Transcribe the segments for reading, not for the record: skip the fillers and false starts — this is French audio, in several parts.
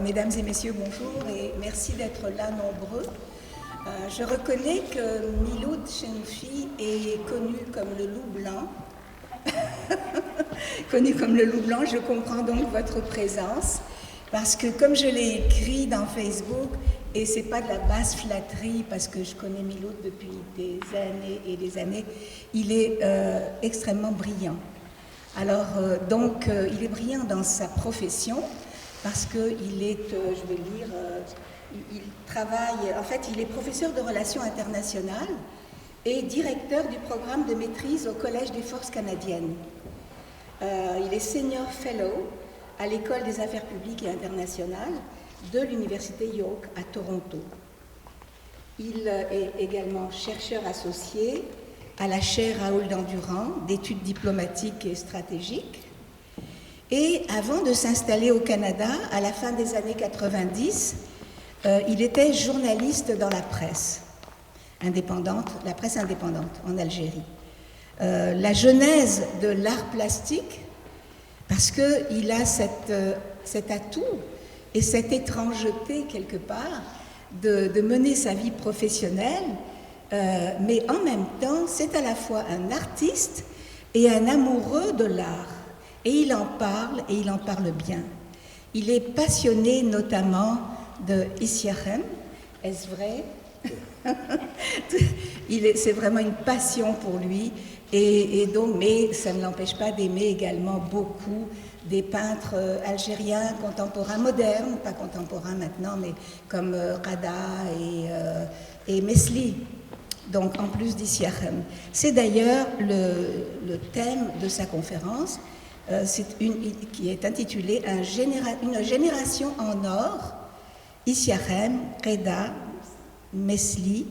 Mesdames et messieurs, bonjour et merci d'être là nombreux. Je reconnais que Miloud Chenouchi est connu comme le loup blanc. Connu comme le loup blanc, je comprends donc votre présence parce que comme je l'ai écrit dans Facebook, et c'est pas de la basse flatterie parce que je connais Miloud depuis des années et des années, il est extrêmement brillant. Alors donc il est brillant dans sa profession parce qu'il est, je vais le lire, il travaille, en fait il est professeur de relations internationales et directeur du programme de maîtrise au Collège des Forces canadiennes. Il est senior fellow à l'École des affaires publiques et internationales de l'Université York à Toronto. Il est également chercheur associé à la chaire Raoul Dandurand d'études diplomatiques et stratégiques. Et avant de s'installer au Canada, à la fin des années 90, il était journaliste dans la presse indépendante, la presse indépendante en Algérie. La genèse de l'art plastique, parce qu'il a cet atout et cette étrangeté quelque part de mener sa vie professionnelle, mais en même temps, c'est à la fois un artiste et un amoureux de l'art. Et il en parle, et il en parle bien. Il est passionné notamment de Issiachem, est-ce vrai? C'est vraiment une passion pour lui, et donc, mais ça ne l'empêche pas d'aimer également beaucoup des peintres algériens contemporains, modernes, pas contemporains maintenant, mais comme Rada et Mesli, donc en plus d'Issiachem. C'est d'ailleurs le thème de sa conférence, qui est intitulée Une génération en or, Issiachem, Reda, Mesli,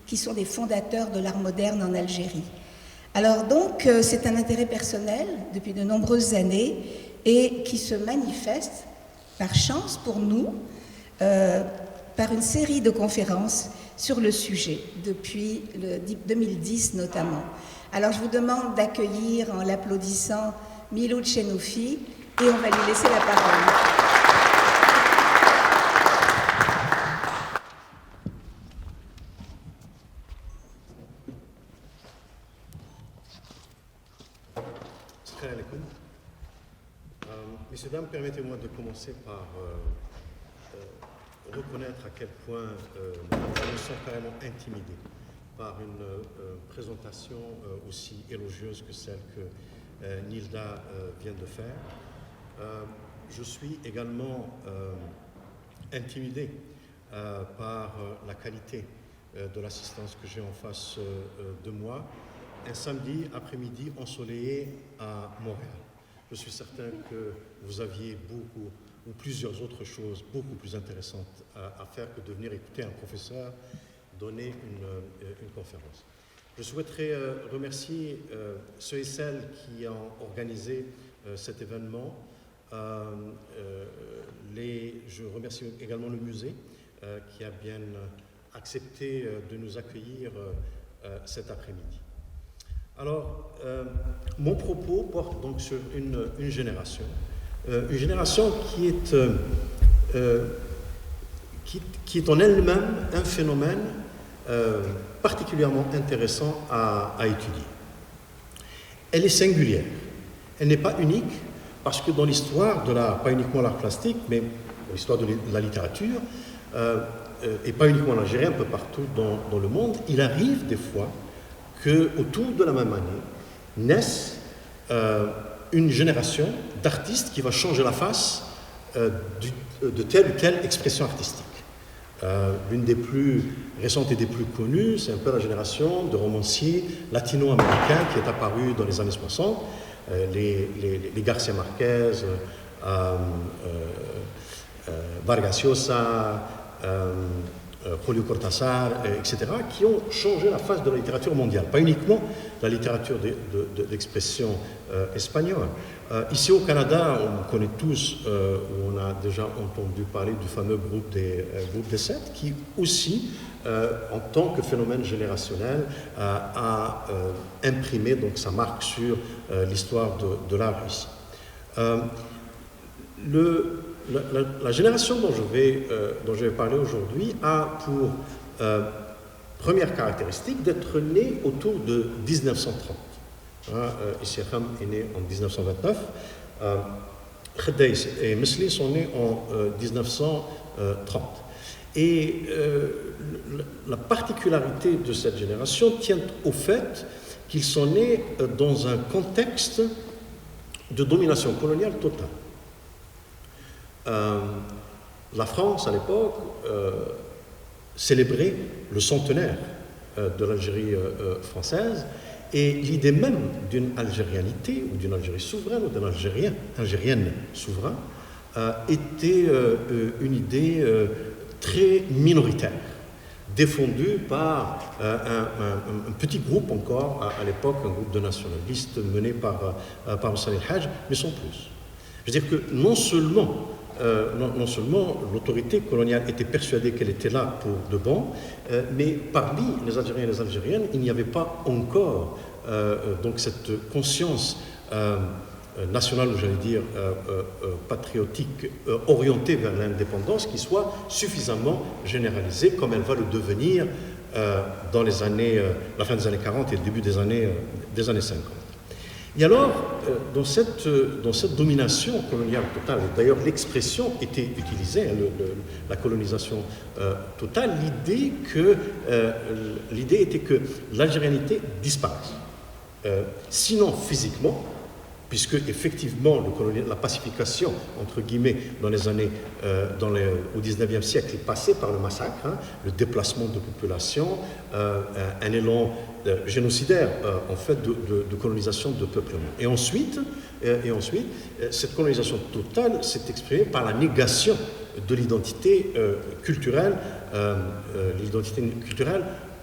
qui sont des fondateurs de l'art moderne en Algérie. Alors donc, c'est un intérêt personnel depuis de nombreuses années et qui se manifeste, par chance pour nous, par une série de conférences sur le sujet, depuis 2010 notamment. Alors je vous demande d'accueillir en l'applaudissant Miloud Chenouchi et on va lui laisser la parole. Messieurs, dames, permettez-moi de commencer par reconnaître à quel point nous nous sommes carrément intimidés par une présentation aussi élogieuse que celle que Nilda vient de faire. Je suis également intimidé par la qualité de l'assistance que j'ai en face de moi un samedi après-midi ensoleillé à Montréal. Je suis certain que vous aviez beaucoup ou plusieurs autres choses beaucoup plus intéressantes à faire que de venir écouter un professeur donner une conférence. Je souhaiterais remercier ceux et celles qui ont organisé cet événement. Je remercie également le musée qui a bien accepté de nous accueillir cet après-midi. Alors, mon propos porte donc sur une génération qui est en elle-même un phénomène particulièrement intéressant à étudier. Elle est singulière, elle n'est pas unique, parce que dans l'histoire de l'art, pas uniquement l'art plastique, mais dans l'histoire de la littérature, et pas uniquement en Algérie, un peu partout dans le monde, il arrive des fois qu'autour de la même année naisse une génération d'artistes qui va changer la face de telle ou telle expression artistique. L'une des plus récentes et des plus connues, c'est un peu la génération de romanciers latino-américains qui est apparue dans les années 60, les Garcia Marquez, Vargas Llosa, Julio Cortázar, etc., qui ont changé la face de la littérature mondiale, pas uniquement la littérature d'expression espagnole. Ici au Canada, on connaît tous, on a déjà entendu parler du fameux groupe des Sept, qui aussi, en tant que phénomène générationnel, a imprimé donc sa marque sur l'histoire de l'art ici. la génération dont je vais parler aujourd'hui a pour première caractéristique d'être née autour de 1930. Issacham est né en 1929. Khedais et Mesli sont nés en 1930. Et la particularité de cette génération tient au fait qu'ils sont nés dans un contexte de domination coloniale totale. La France, à l'époque, célébrait le centenaire de l'Algérie française, et l'idée même d'une algérianité, ou d'une Algérie souveraine, ou d'une algérienne souveraine, était une idée très minoritaire, défendue par un petit groupe encore, à l'époque, un groupe de nationalistes mené par Hussein el-Hajj, mais sans plus. Je veux dire que non seulement l'autorité coloniale était persuadée qu'elle était là pour de bon, mais parmi les Algériens et les Algériennes, il n'y avait pas encore donc cette conscience nationale, j'allais dire patriotique, orientée vers l'indépendance, qui soit suffisamment généralisée, comme elle va le devenir dans les années, la fin des années 40 et le début des années 50. Et alors, dans cette domination coloniale totale, d'ailleurs l'expression était utilisée, la colonisation totale, l'idée était que l'algérianité disparaisse. Sinon physiquement, puisque effectivement la pacification, entre guillemets, dans les années, au XIXe siècle est passée par le massacre, le déplacement de population, un élan génocidaire, en fait, de colonisation de peuplement. Et ensuite, cette colonisation totale s'est exprimée par la négation de l'identité culturelle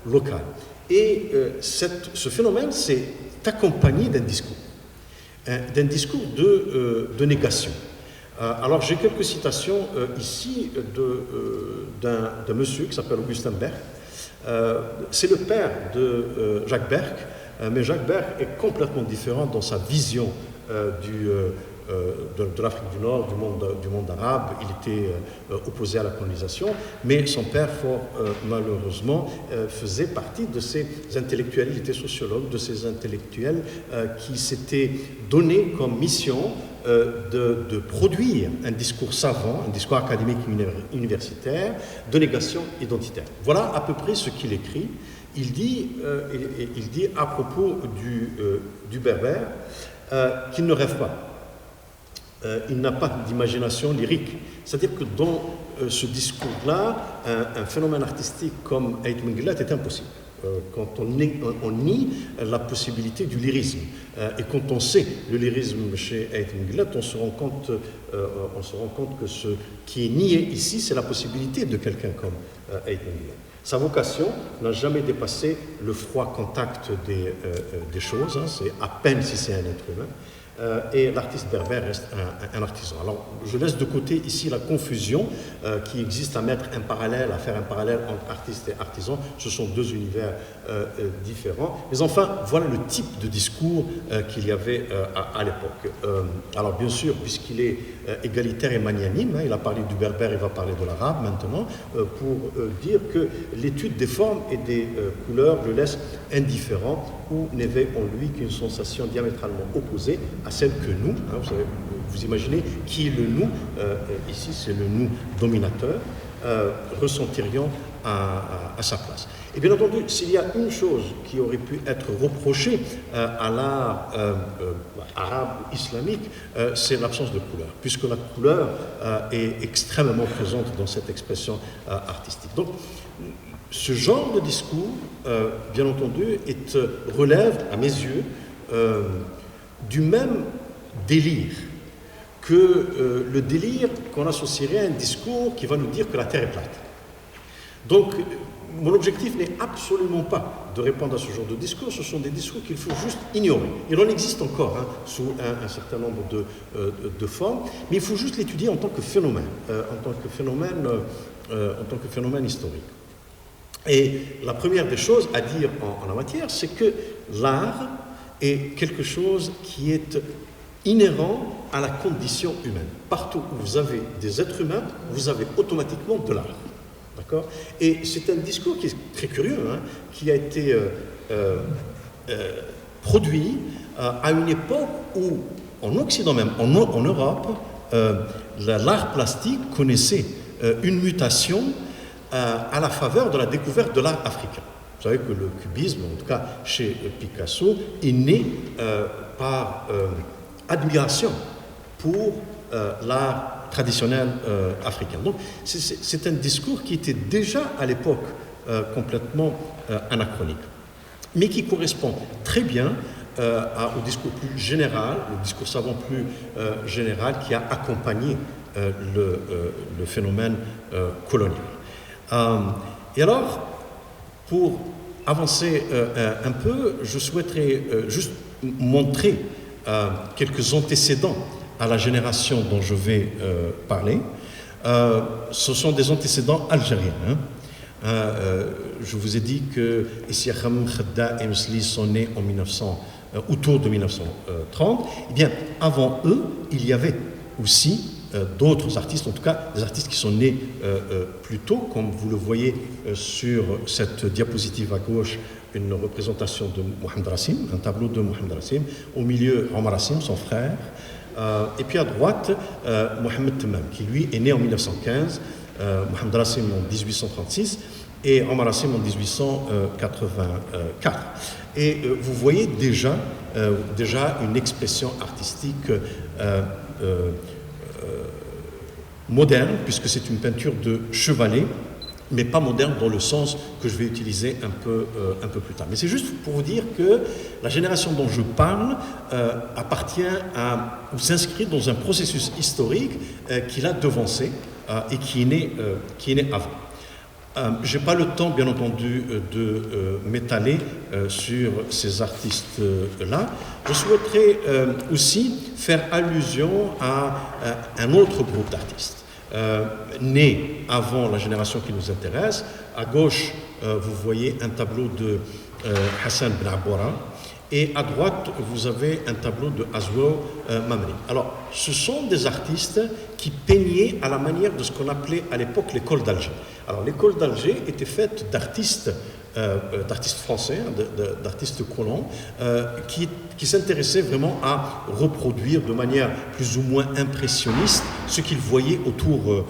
locale. Et ce phénomène s'est accompagné d'un discours de négation. Alors j'ai quelques citations ici d'un monsieur qui s'appelle Augustin Berg. C'est le père de Jacques Berg, mais Jacques Berg est complètement différent dans sa vision de l'Afrique du Nord, du monde arabe. Il était opposé à la colonisation, mais son père, fort malheureusement, faisait partie de ces intellectuels, il était sociologue, de ces intellectuels qui s'étaient donné comme mission de produire un discours savant, un discours académique universitaire de négation identitaire. Voilà à peu près ce qu'il écrit. Il dit à propos du berbère qu'il ne rêve pas. Il n'a pas d'imagination lyrique. C'est-à-dire que dans ce discours-là, un phénomène artistique comme Ait Menglat est impossible. Quand on nie la possibilité du lyrisme. Et quand on sait le lyrisme chez Ait Menglat, on se rend compte que ce qui est nié ici, c'est la possibilité de quelqu'un comme Ait Menglat. Sa vocation n'a jamais dépassé le froid contact des choses, c'est à peine si c'est un être humain. Et l'artiste berbère reste un artisan. Alors, je laisse de côté ici la confusion qui existe à faire un parallèle entre artiste et artisan. Ce sont deux univers différents. Mais enfin, voilà le type de discours qu'il y avait à l'époque. Alors, bien sûr, puisqu'il est égalitaire et magnanime, il a parlé du berbère, il va parler de l'arabe maintenant, pour dire que l'étude des formes et des couleurs le laisse indifférent ou n'éveille en lui qu'une sensation diamétralement opposée à celle que nous, vous imaginez qui est le nous, ici c'est le nous dominateur, ressentirions à sa place. Et bien entendu, s'il y a une chose qui aurait pu être reprochée à l'art arabe islamique, c'est l'absence de couleur, puisque la couleur est extrêmement présente dans cette expression artistique. Donc, ce genre de discours, bien entendu, relève, à mes yeux, du même délire que le délire qu'on associerait à un discours qui va nous dire que la Terre est plate. Donc, mon objectif n'est absolument pas de répondre à ce genre de discours, ce sont des discours qu'il faut juste ignorer. Il en existe encore sous un certain nombre de formes, mais il faut juste l'étudier en tant que phénomène, en tant que phénomène historique. Et la première des choses à dire en la matière, c'est que l'art est quelque chose qui est inhérent à la condition humaine. Partout où vous avez des êtres humains, vous avez automatiquement de l'art. D'accord ? Et c'est un discours qui est très curieux, hein, qui a été produit à une époque où, en Occident même, en Europe, l'art plastique connaissait une mutation à la faveur de la découverte de l'art africain. Vous savez que le cubisme, en tout cas chez Picasso, est né par admiration pour l'art traditionnel africain. Donc c'est un discours qui était déjà à l'époque complètement anachronique, mais qui correspond très bien au discours plus général, le discours savant plus général qui a accompagné le phénomène colonial. Et alors, pour avancer un peu, je souhaiterais juste montrer quelques antécédents à la génération dont je vais parler. Ce sont des antécédents algériens. Je vous ai dit que Essiakham, Khedda et Msli sont nés autour de 1930. Eh bien, avant eux, il y avait aussi d'autres artistes, en tout cas des artistes qui sont nés plus tôt, comme vous le voyez sur cette diapositive à gauche, une représentation de Mohamed Rassim, un tableau de Mohamed Rassim, au milieu Omar Rassim, son frère, et puis à droite Mohamed Temam, qui lui est né en 1915, Mohamed Rassim en 1836 et Omar Rassim en 1884. Et vous voyez déjà une expression artistique moderne, puisque c'est une peinture de chevalet, mais pas moderne dans le sens que je vais utiliser un peu plus tard. Mais c'est juste pour vous dire que la génération dont je parle appartient ou s'inscrit dans un processus historique qui l'a devancé et qui est né avant. Je n'ai pas le temps, bien entendu, de m'étaler sur ces artistes-là. Je souhaiterais aussi faire allusion à un autre groupe d'artistes, nés avant la génération qui nous intéresse. À gauche, vous voyez un tableau de Hassan Ben Aboura, et à droite, vous avez un tableau de Azwao Mamri. Alors, ce sont des artistes qui peignaient à la manière de ce qu'on appelait à l'époque l'école d'Alger. Alors, l'école d'Alger était faite d'artistes français, d'artistes colons, qui s'intéressaient vraiment à reproduire de manière plus ou moins impressionniste ce qu'ils voyaient autour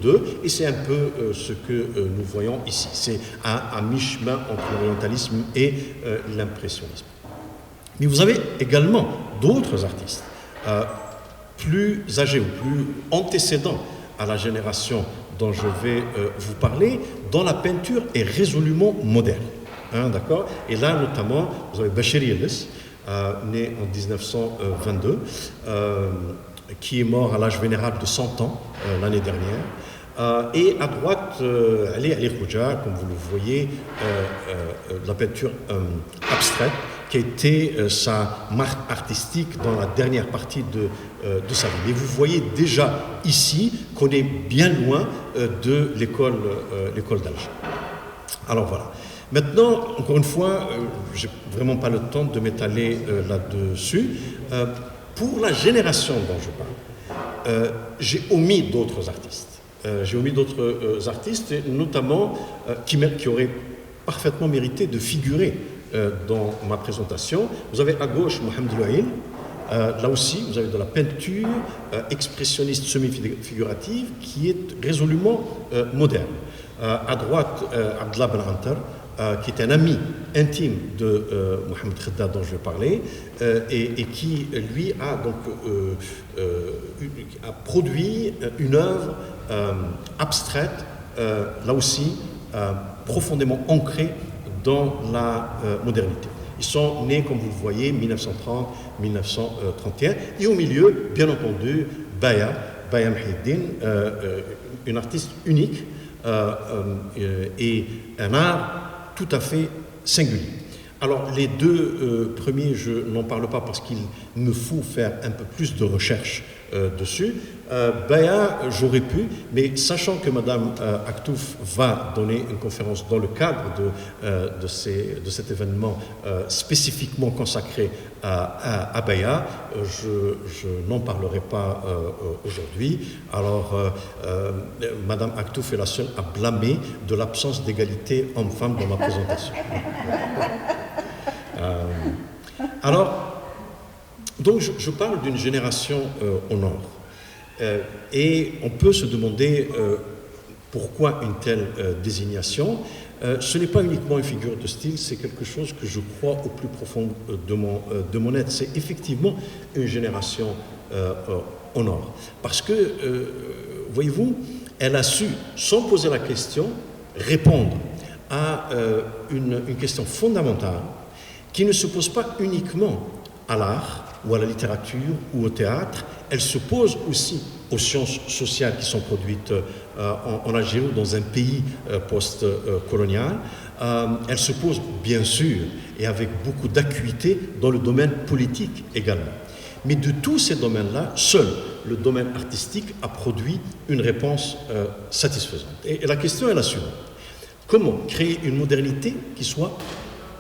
d'eux. Et c'est un peu ce que nous voyons ici. C'est à mi-chemin entre l'orientalisme et l'impressionnisme. Mais vous avez également d'autres artistes plus âgés ou plus antécédents à la génération dont je vais vous parler, dont la peinture est résolument moderne. D'accord ? Et là, notamment, vous avez Bachir Yelis, né en 1922, qui est mort à l'âge vénérable de 100 ans l'année dernière. Et à droite, Ali Khouja, comme vous le voyez, la peinture abstraite, qui a été sa marque artistique dans la dernière partie de sa vie. Et vous voyez déjà ici qu'on est bien loin de l'école d'Alger. Alors voilà. Maintenant, encore une fois, je n'ai vraiment pas le temps de m'étaler là-dessus. Pour la génération dont je parle, j'ai omis d'autres artistes. Notamment qui auraient parfaitement mérité de figurer dans ma présentation. Vous avez à gauche Mohamed Louaïl. Là aussi, vous avez de la peinture expressionniste semi-figurative qui est résolument moderne. À droite, Abdallah Ben Antar, qui est un ami intime de Mohamed Khedda dont je vais parler, et qui, lui, a produit une œuvre abstraite, là aussi profondément ancrée dans la modernité. Ils sont nés, comme vous le voyez, 1930-1931. Et au milieu, bien entendu, Baya Mhiddin, une artiste unique et un art tout à fait singulier. Alors, les deux premiers, je n'en parle pas parce qu'il me faut faire un peu plus de recherche dessus. Baya, j'aurais pu, mais sachant que Mme Aktouf va donner une conférence dans le cadre de cet événement spécifiquement consacré à Baya, je n'en parlerai pas aujourd'hui. Alors, Mme Aktouf est la seule à blâmer de l'absence d'égalité homme-femme dans ma présentation. Alors, donc je parle d'une génération au Nord. Et on peut se demander pourquoi une telle désignation. Ce n'est pas uniquement une figure de style, c'est quelque chose que je crois au plus profond de mon être. C'est effectivement une génération au Nord. Parce que, voyez-vous, elle a su, sans poser la question, répondre à une question fondamentale qui ne se pose pas uniquement à l'art ou à la littérature ou au théâtre, elle se pose aussi aux sciences sociales qui sont produites en Algérie ou dans un pays post-colonial. Elle se pose bien sûr et avec beaucoup d'acuité dans le domaine politique également. Mais de tous ces domaines-là, seul le domaine artistique a produit une réponse satisfaisante. Et la question est la suivante. Comment créer une modernité qui soit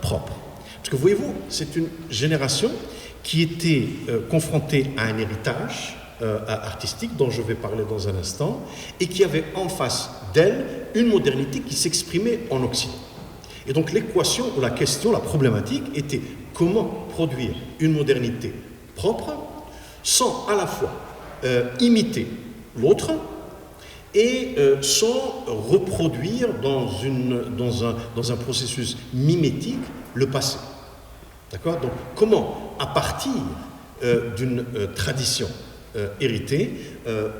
propre? Parce que voyez-vous, c'est une génération qui était confrontée à un héritage artistique dont je vais parler dans un instant et qui avait en face d'elle une modernité qui s'exprimait en Occident. Et donc l'équation ou la question, la problématique était comment produire une modernité propre sans à la fois imiter l'autre et sans reproduire dans un processus mimétique le passé. D'accord? Donc, comment, à partir d'une tradition héritée,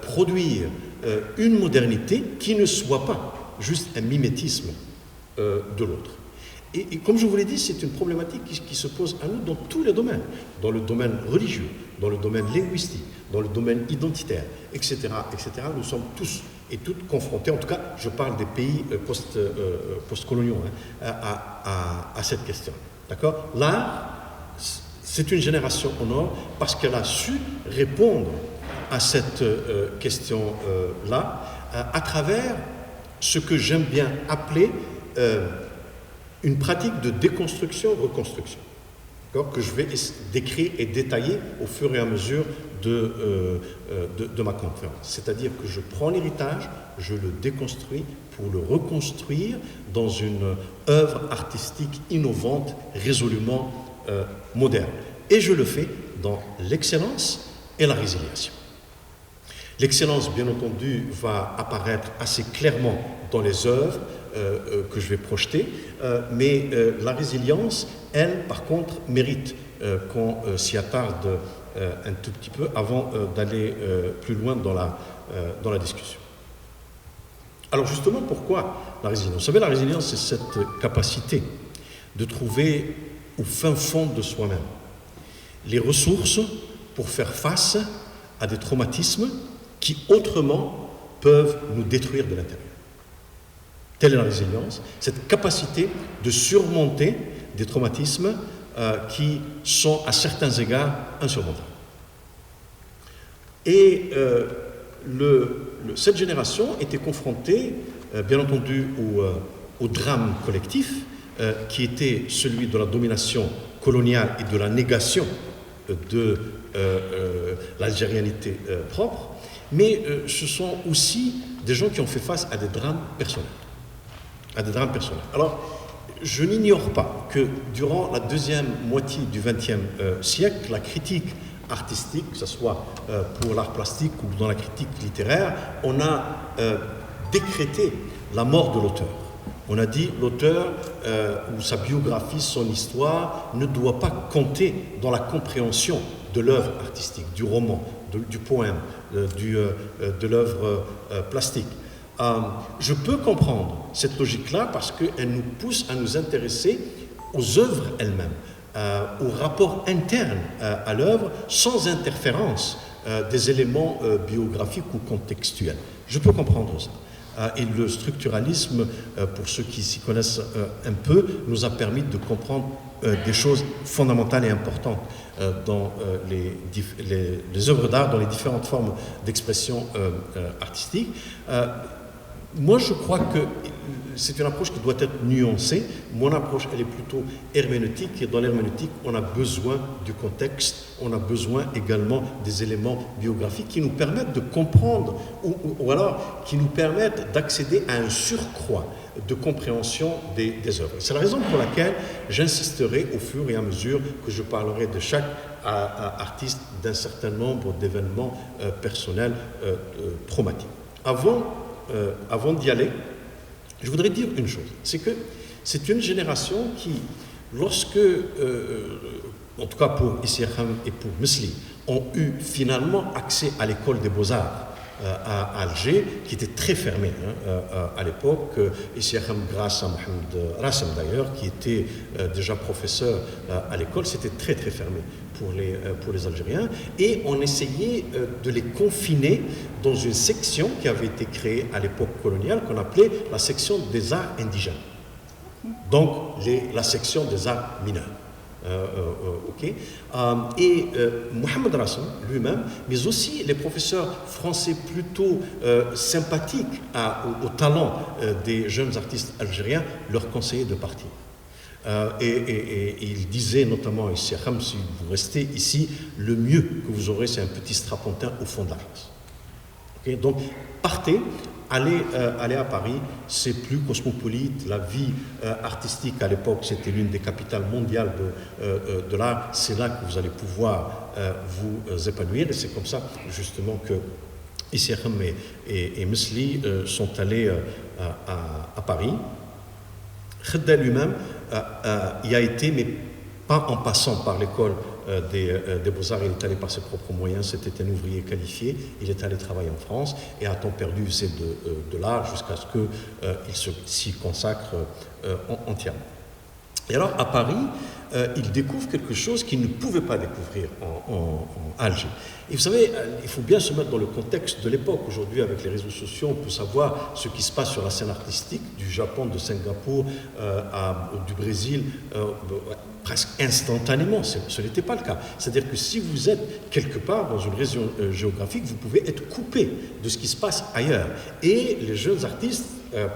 produire une modernité qui ne soit pas juste un mimétisme de l'autre. Et comme je vous l'ai dit, c'est une problématique qui se pose à nous dans tous les domaines, dans le domaine religieux, dans le domaine linguistique, dans le domaine identitaire, etc., etc. Nous sommes tous et toutes confrontés, en tout cas, je parle des pays post-coloniaux, à cette question. D'accord? L'art, c'est une génération au Nord parce qu'elle a su répondre à cette question-là à travers ce que j'aime bien appeler une pratique de déconstruction-reconstruction, que je vais décrire et détailler au fur et à mesure de ma conférence. C'est-à-dire que je prends l'héritage, je le déconstruis pour le reconstruire dans une œuvre artistique innovante, résolument moderne. Et je le fais dans l'excellence et la résiliation. L'excellence, bien entendu, va apparaître assez clairement dans les œuvres que je vais projeter, mais la résilience, elle, par contre, mérite qu'on s'y attarde un tout petit peu avant d'aller plus loin dans la discussion. Alors justement, pourquoi la résilience? Vous savez, la résilience, c'est cette capacité de trouver au fin fond de soi-même les ressources pour faire face à des traumatismes qui autrement peuvent nous détruire de l'intérieur. Telle est la résilience, cette capacité de surmonter des traumatismes qui sont à certains égards insurmontables. Et cette génération était confrontée, bien entendu, au drame collectif, qui était celui de la domination coloniale et de la négation de l'algérianité propre, mais ce sont aussi des gens qui ont fait face à des drames personnels. Alors, je n'ignore pas que durant la deuxième moitié du XXe siècle, la critique artistique, que ce soit pour l'art plastique ou dans la critique littéraire, on a décrété la mort de l'auteur. On a dit l'auteur ou sa biographie, son histoire ne doit pas compter dans la compréhension de l'œuvre artistique, du roman, du poème, de l'œuvre plastique. Je peux comprendre cette logique-là parce qu'elle nous pousse à nous intéresser aux œuvres elles-mêmes, au rapport interne à l'œuvre, sans interférence des éléments biographiques ou contextuels. Je peux comprendre ça. et le structuralisme, pour ceux qui s'y connaissent un peu, nous a permis de comprendre des choses fondamentales et importantes dans les œuvres d'art, dans les différentes formes d'expression artistique. Moi, je crois que c'est une approche qui doit être nuancée. Mon approche, elle est plutôt herméneutique, et dans l'herméneutique, on a besoin du contexte, on a besoin également des éléments biographiques qui nous permettent de comprendre, ou alors qui nous permettent d'accéder à un surcroît de compréhension des œuvres. C'est la raison pour laquelle j'insisterai au fur et à mesure que je parlerai de chaque artiste d'un certain nombre d'événements personnels traumatiques. Avant d'y aller, je voudrais dire une chose, c'est que c'est une génération qui, lorsque, en tout cas pour Isseyaham et pour Mesli, ont eu finalement accès à l'école des beaux-arts à Alger, qui était très fermée à l'époque. Isseyaham, grâce à Mohamed Rassem d'ailleurs, qui était déjà professeur à l'école, c'était très très fermé pour les Algériens, et on essayait de les confiner dans une section qui avait été créée à l'époque coloniale, qu'on appelait la section des arts indigènes, donc la section des arts mineurs. Et Mohamed Rassem lui-même, mais aussi les professeurs français plutôt sympathiques au talent des jeunes artistes algériens, leur conseillaient de partir. Et il disait notamment à Isseyaham, si vous restez ici, le mieux que vous aurez, c'est un petit strapontin au fond de la classe. Donc, partez, allez à Paris, c'est plus cosmopolite, la vie artistique à l'époque, c'était l'une des capitales mondiales de l'art, c'est là que vous allez pouvoir vous épanouir, et c'est comme ça, justement, que Isseyaham et Mesli sont allés à Paris. Khedda lui-même y a été, mais pas en passant par l'école des Beaux-Arts, il est allé par ses propres moyens, c'était un ouvrier qualifié, il est allé travailler en France, et à temps perdu, c'est de l'art jusqu'à ce qu'il s'y consacre entièrement. Et alors, à Paris, il découvre quelque chose qu'il ne pouvait pas découvrir en Alger. Et vous savez, il faut bien se mettre dans le contexte de l'époque. Aujourd'hui, avec les réseaux sociaux, on peut savoir ce qui se passe sur la scène artistique du Japon, de Singapour, du Brésil, presque instantanément. Ce n'était pas le cas. C'est-à-dire que si vous êtes quelque part dans une région géographique, vous pouvez être coupé de ce qui se passe ailleurs. Et les jeunes artistes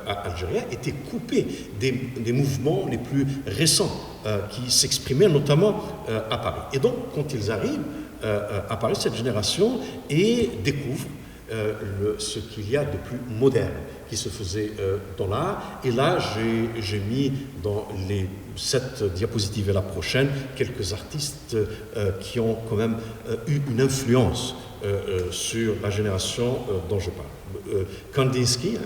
algériens étaient coupés des mouvements les plus récents qui s'exprimaient notamment à Paris. Et donc, quand ils arrivent à Paris, cette génération, et découvre ce qu'il y a de plus moderne qui se faisait dans l'art. Et là, j'ai mis dans cette diapositive et la prochaine quelques artistes qui ont quand même eu une influence sur la génération dont je parle. Kandinsky,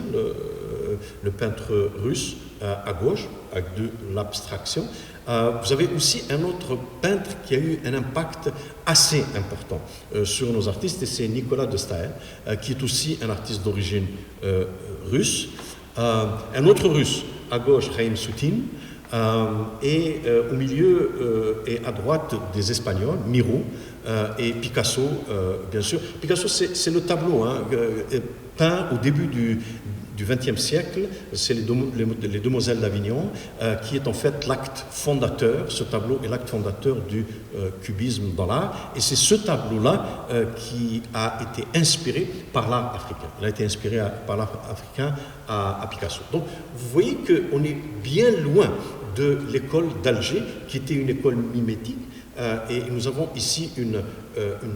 le peintre russe, à gauche, avec de l'abstraction. Vous avez aussi un autre peintre qui a eu un impact assez important sur nos artistes, et c'est Nicolas de Staël, qui est aussi un artiste d'origine russe. Un autre russe, à gauche, Chaim Soutine, et au milieu et à droite des Espagnols, Miro et Picasso, bien sûr. Picasso, c'est le tableau peint au début du XXe siècle, c'est les Demoiselles d'Avignon, qui est en fait l'acte fondateur. Ce tableau est l'acte fondateur du cubisme dans l'art, et c'est ce tableau-là qui a été inspiré par l'art africain. Il a été inspiré par l'art africain à Picasso. Donc, vous voyez qu'on est bien loin de l'école d'Alger, qui était une école mimétique, et nous avons ici une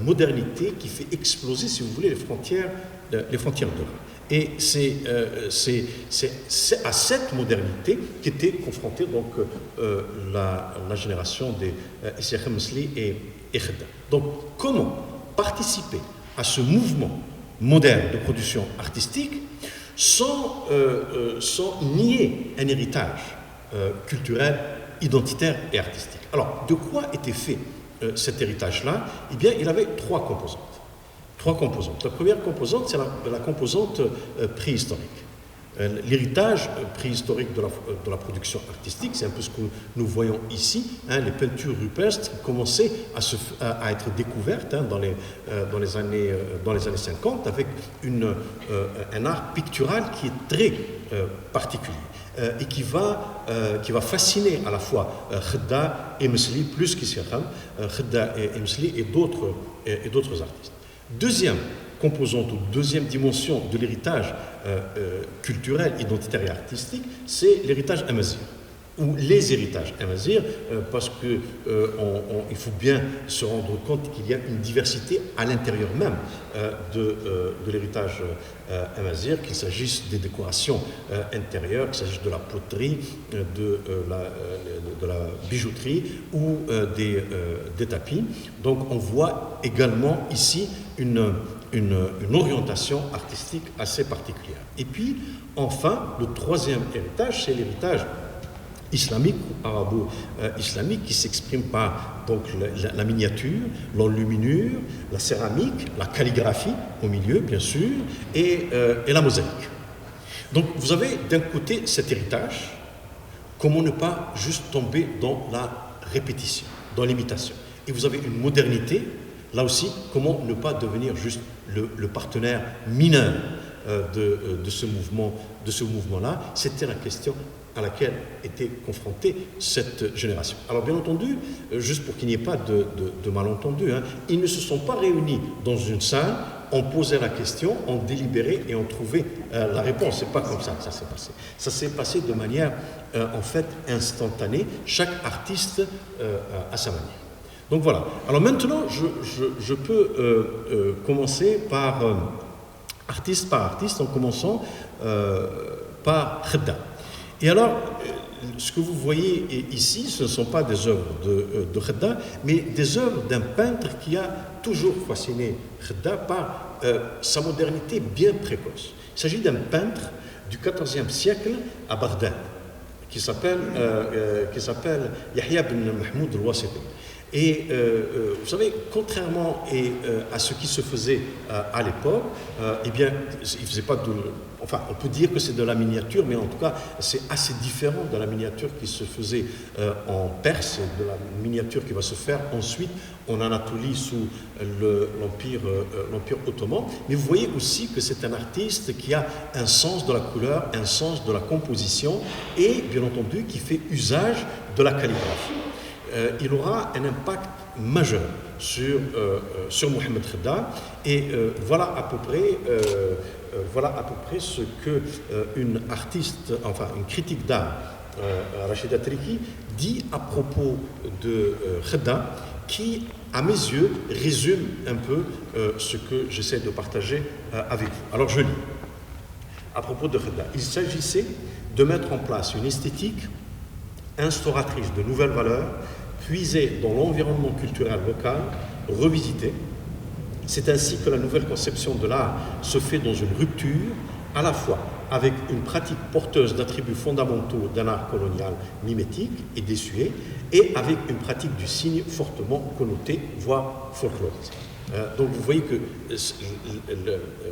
modernité qui fait exploser, si vous voulez, les frontières de l'art. Et c'est à cette modernité qu'était confrontée donc la génération des Isseyaham Mesli et Khedda. Donc, comment participer à ce mouvement moderne de production artistique sans nier un héritage culturel, identitaire et artistique? Alors, de quoi était fait cet héritage-là? Eh bien, il avait trois composantes. La première composante, c'est la composante préhistorique. L'héritage préhistorique de la production artistique, c'est un peu ce que nous voyons ici. Les peintures rupestres commençaient à être découvertes dans les années 50 avec un art pictural qui est très particulier et qui va fasciner à la fois Khedda et Mesli, plus qu'Issirham, Khedda et Mesli et d'autres artistes. Deuxième composante ou deuxième dimension de l'héritage culturel, identitaire et artistique, c'est l'héritage amazigh, ou les héritages amazigh, parce que il faut bien se rendre compte qu'il y a une diversité à l'intérieur même de l'héritage amazigh, qu'il s'agisse des décorations intérieures, qu'il s'agisse de la poterie, de la bijouterie ou des tapis. Donc on voit également ici une orientation artistique assez particulière. Et puis, enfin, le troisième héritage, c'est l'héritage islamique ou arabo-islamique qui s'exprime par donc, la miniature, l'enluminure, la céramique, la calligraphie au milieu, bien sûr, et la mosaïque. Donc, vous avez d'un côté cet héritage, comment ne pas juste tomber dans la répétition, dans l'imitation. Et vous avez une modernité. Là aussi, comment ne pas devenir juste le partenaire mineur de ce mouvement-là? C'était la question à laquelle était confrontée cette génération. Alors bien entendu, juste pour qu'il n'y ait pas de malentendu, ils ne se sont pas réunis dans une salle, ont posé la question, ont délibéré et ont trouvé la réponse. C'est pas comme ça que ça s'est passé. Ça s'est passé de manière en fait instantanée, chaque artiste à sa manière. Donc voilà. Alors maintenant, je peux commencer par artiste, en commençant par Khedda. Et alors, ce que vous voyez ici, ce ne sont pas des œuvres de Khedda, mais des œuvres d'un peintre qui a toujours fasciné Khedda par sa modernité bien précoce. Il s'agit d'un peintre du XIVe siècle à Bagdad, qui s'appelle Yahya ibn Mahmoud al-Wasiti. Et vous savez, contrairement à ce qui se faisait à l'époque, eh bien, il faisait pas enfin, on peut dire que c'est de la miniature, mais en tout cas, c'est assez différent de la miniature qui se faisait en Perse, de la miniature qui va se faire ensuite en Anatolie sous l'Empire ottoman. Mais vous voyez aussi que c'est un artiste qui a un sens de la couleur, un sens de la composition et, bien entendu, qui fait usage de la calligraphie. Il aura un impact majeur sur Mohamed Khedda et voilà à peu près ce que une critique d'art, Rachida Triki, dit à propos de Khedda, qui, à mes yeux, résume un peu ce que j'essaie de partager avec vous. Alors je lis à propos de Khedda. Il s'agissait de mettre en place une esthétique instauratrice de nouvelles valeurs, puisée dans l'environnement culturel local, revisité. C'est ainsi que la nouvelle conception de l'art se fait dans une rupture, à la fois avec une pratique porteuse d'attributs fondamentaux d'un art colonial mimétique et désuet, et avec une pratique du signe fortement connoté, voire folklorique. Donc vous voyez que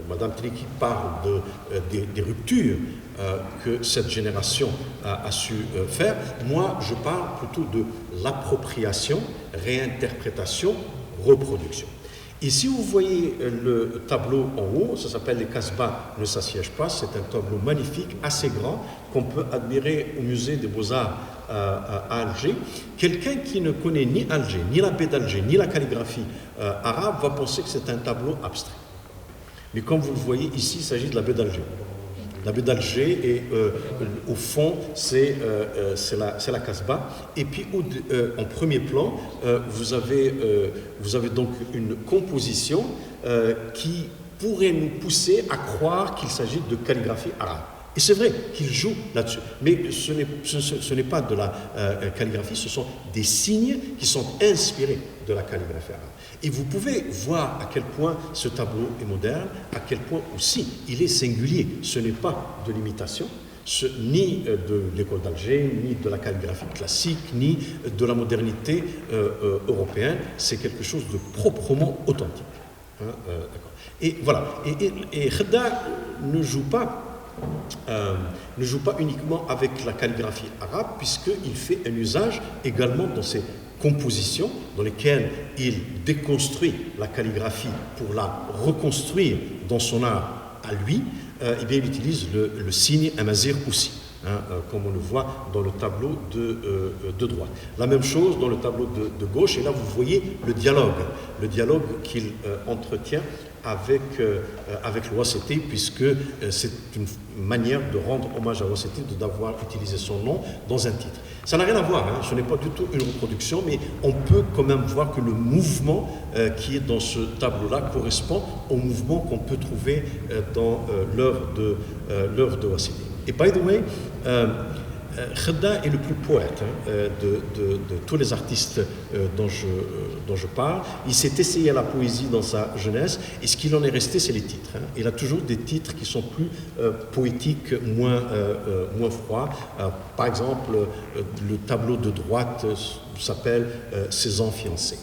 Madame Triki parle des ruptures que cette génération a su faire. Moi, je parle plutôt de l'appropriation, réinterprétation, reproduction. Et si vous voyez le tableau en haut, ça s'appelle « Les Casbahs ne s'assiègent pas ». C'est un tableau magnifique, assez grand, qu'on peut admirer au musée des Beaux-Arts à Alger. Quelqu'un qui ne connaît ni Alger, ni la baie d'Alger, ni la calligraphie arabe va penser que c'est un tableau abstrait. Mais comme vous le voyez ici, il s'agit de la baie d'Alger. La baie d'Alger et au fond, c'est la Casbah. Et puis en premier plan, vous avez donc une composition qui pourrait nous pousser à croire qu'il s'agit de calligraphie arabe. Et c'est vrai qu'il joue là-dessus. Mais ce n'est pas de la calligraphie, ce sont des signes qui sont inspirés de la calligraphie arabe. Et vous pouvez voir à quel point ce tableau est moderne, à quel point aussi il est singulier. Ce n'est pas de l'imitation, ni de l'école d'Alger, ni de la calligraphie classique, ni de la modernité européenne. C'est quelque chose de proprement authentique. D'accord. Et voilà. Et Khedda ne joue pas ne joue pas uniquement avec la calligraphie arabe, puisqu'il fait un usage également dans ses compositions, dans lesquelles il déconstruit la calligraphie pour la reconstruire dans son art à lui. Eh bien, il utilise le signe amazigh aussi, comme on le voit dans le tableau de droite. La même chose dans le tableau de gauche, et là vous voyez le dialogue qu'il entretient avec l'Ouassiti, puisque c'est une manière de rendre hommage à l'Ouassiti d'avoir utilisé son nom dans un titre. Ça n'a rien à voir, ce n'est pas du tout une reproduction, mais on peut quand même voir que le mouvement qui est dans ce tableau-là correspond au mouvement qu'on peut trouver dans l'œuvre de Ouassiti. Et by the way, Khedda est le plus poète de tous les artistes dont je parle. Il s'est essayé à la poésie dans sa jeunesse, et ce qu'il en est resté, c'est les titres. Il a toujours des titres qui sont plus poétiques, moins froids. Par exemple, le tableau de droite s'appelle « 16 ans fiancés ».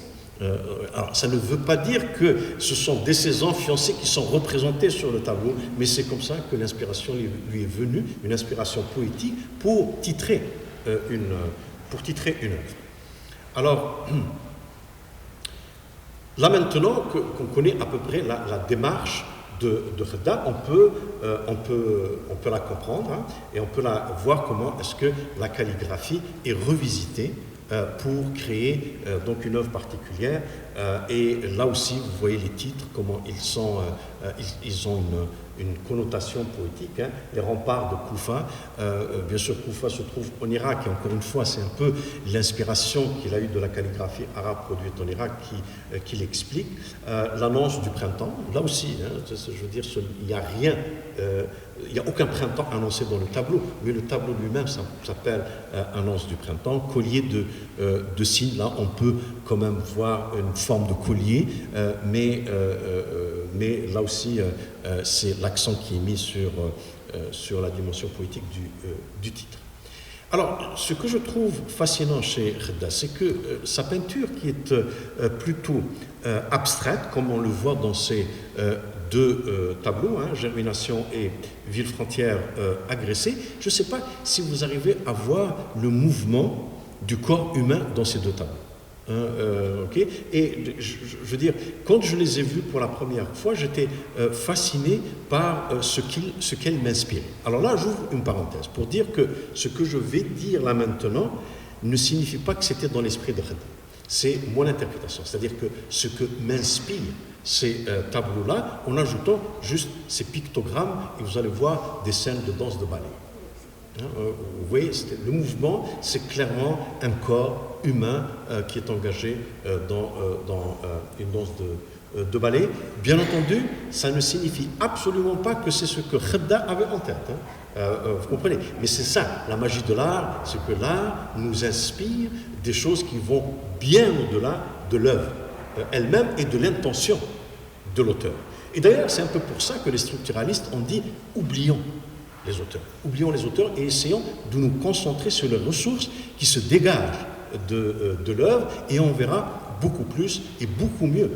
Alors, ça ne veut pas dire que ce sont des 16 ans fiancés qui sont représentés sur le tableau, mais c'est comme ça que l'inspiration lui est venue, une inspiration poétique pour titrer une œuvre. Alors, là maintenant qu'on connaît à peu près la démarche de Khedda, on peut la comprendre, et on peut la voir comment est-ce que la calligraphie est revisitée pour créer donc une œuvre particulière. Et là aussi, vous voyez les titres, comment ils ont une connotation poétique. Les remparts de Koufa, bien sûr Koufa se trouve en Irak, et encore une fois, c'est un peu l'inspiration qu'il a eue de la calligraphie arabe produite en Irak qui l'explique. L'annonce du printemps, là aussi, je veux dire, il n'y a rien, il n'y a aucun printemps annoncé dans le tableau, mais le tableau lui-même s'appelle Annonce du printemps. Collier de cygnes, là on peut quand même voir une forme de collier, mais là aussi c'est l'accent qui est mis sur la dimension poétique du titre. Alors, ce que je trouve fascinant chez Khedda, c'est que sa peinture, qui est plutôt abstraite, comme on le voit dans ces deux tableaux, Germination et Ville frontière agressée, je ne sais pas si vous arrivez à voir le mouvement du corps humain dans ces deux tableaux. Okay. Et je veux dire, quand je les ai vus pour la première fois, j'étais fasciné par ce qu'elles m'inspiraient. Alors là, j'ouvre une parenthèse pour dire que ce que je vais dire là maintenant ne signifie pas que c'était dans l'esprit de Khedda. C'est mon interprétation, c'est-à-dire que ce que m'inspire ces tableaux-là, en ajoutant juste ces pictogrammes, et vous allez voir des scènes de danse de ballet. Vous voyez, le mouvement, c'est clairement un corps humain qui est engagé dans une danse de ballet. Bien entendu, ça ne signifie absolument pas que c'est ce que Khedda avait en tête. Vous comprenez? Mais c'est ça, la magie de l'art, c'est que l'art nous inspire des choses qui vont bien au-delà de l'œuvre elle-même et de l'intention de l'auteur. Et d'ailleurs, c'est un peu pour ça que les structuralistes ont dit « oublions les auteurs. Oublions les auteurs et essayons de nous concentrer sur les ressources qui se dégagent de l'œuvre, et on verra beaucoup plus et beaucoup mieux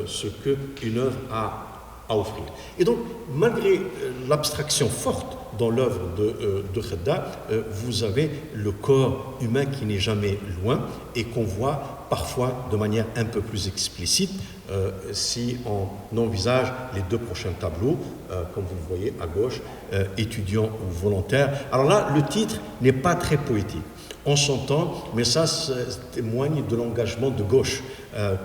ce qu'une œuvre a à offrir. Et donc, malgré l'abstraction forte dans l'œuvre de Khedda, vous avez le corps humain qui n'est jamais loin et qu'on voit parfois de manière un peu plus explicite si on envisage les deux prochains tableaux, comme vous le voyez à gauche, étudiants ou volontaires. Alors là, le titre n'est pas très poétique. On s'entend, mais ça témoigne de l'engagement de gauche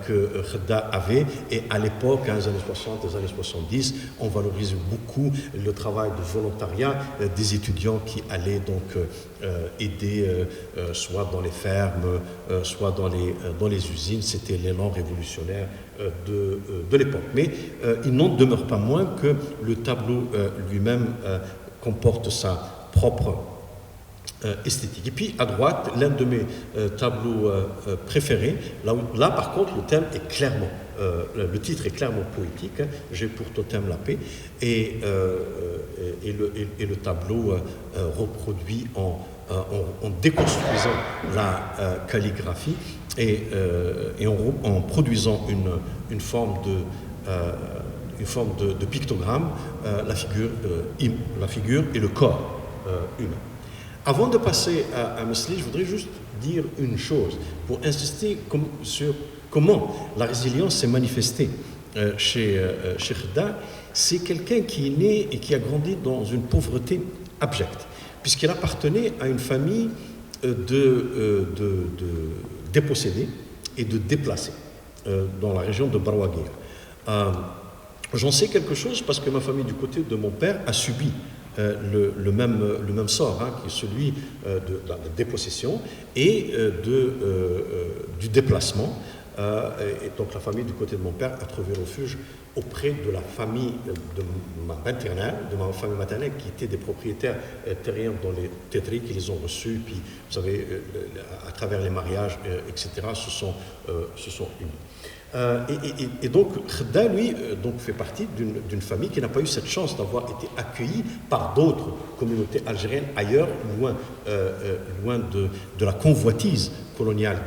que Khedda avait. Et à l'époque, dans les années 60, les années 70, on valorise beaucoup le travail de volontariat des étudiants qui allaient donc aider soit dans les fermes, soit dans les usines. C'était l'élan révolutionnaire de l'époque. Mais il n'en demeure pas moins que le tableau lui-même comporte sa propre esthétique. Et puis à droite, l'un de mes tableaux préférés, là par contre le thème est clairement, le titre est clairement poétique, J'ai pour totem la paix, et le tableau reproduit en déconstruisant la calligraphie et en produisant une forme une forme de pictogramme, la figure et le corps humain. Avant de passer à Mesli, je voudrais juste dire une chose pour insister sur comment la résilience s'est manifestée chez Khedda. C'est quelqu'un qui est né et qui a grandi dans une pauvreté abjecte, puisqu'il appartenait à une famille de dépossédés et de déplacés dans la région de Barwaguir. J'en sais quelque chose parce que ma famille du côté de mon père a subi le même sort, qui est celui de la dépossession et du déplacement. Et donc la famille du côté de mon père a trouvé refuge auprès de la famille de ma famille maternelle, qui étaient des propriétaires terriens dans les Tétris, qui les ont reçus, puis vous savez, à travers les mariages, etc., se sont unis. Et donc Khedda, lui, fait partie d'une famille qui n'a pas eu cette chance d'avoir été accueillie par d'autres communautés algériennes ailleurs, loin de la convoitise coloniale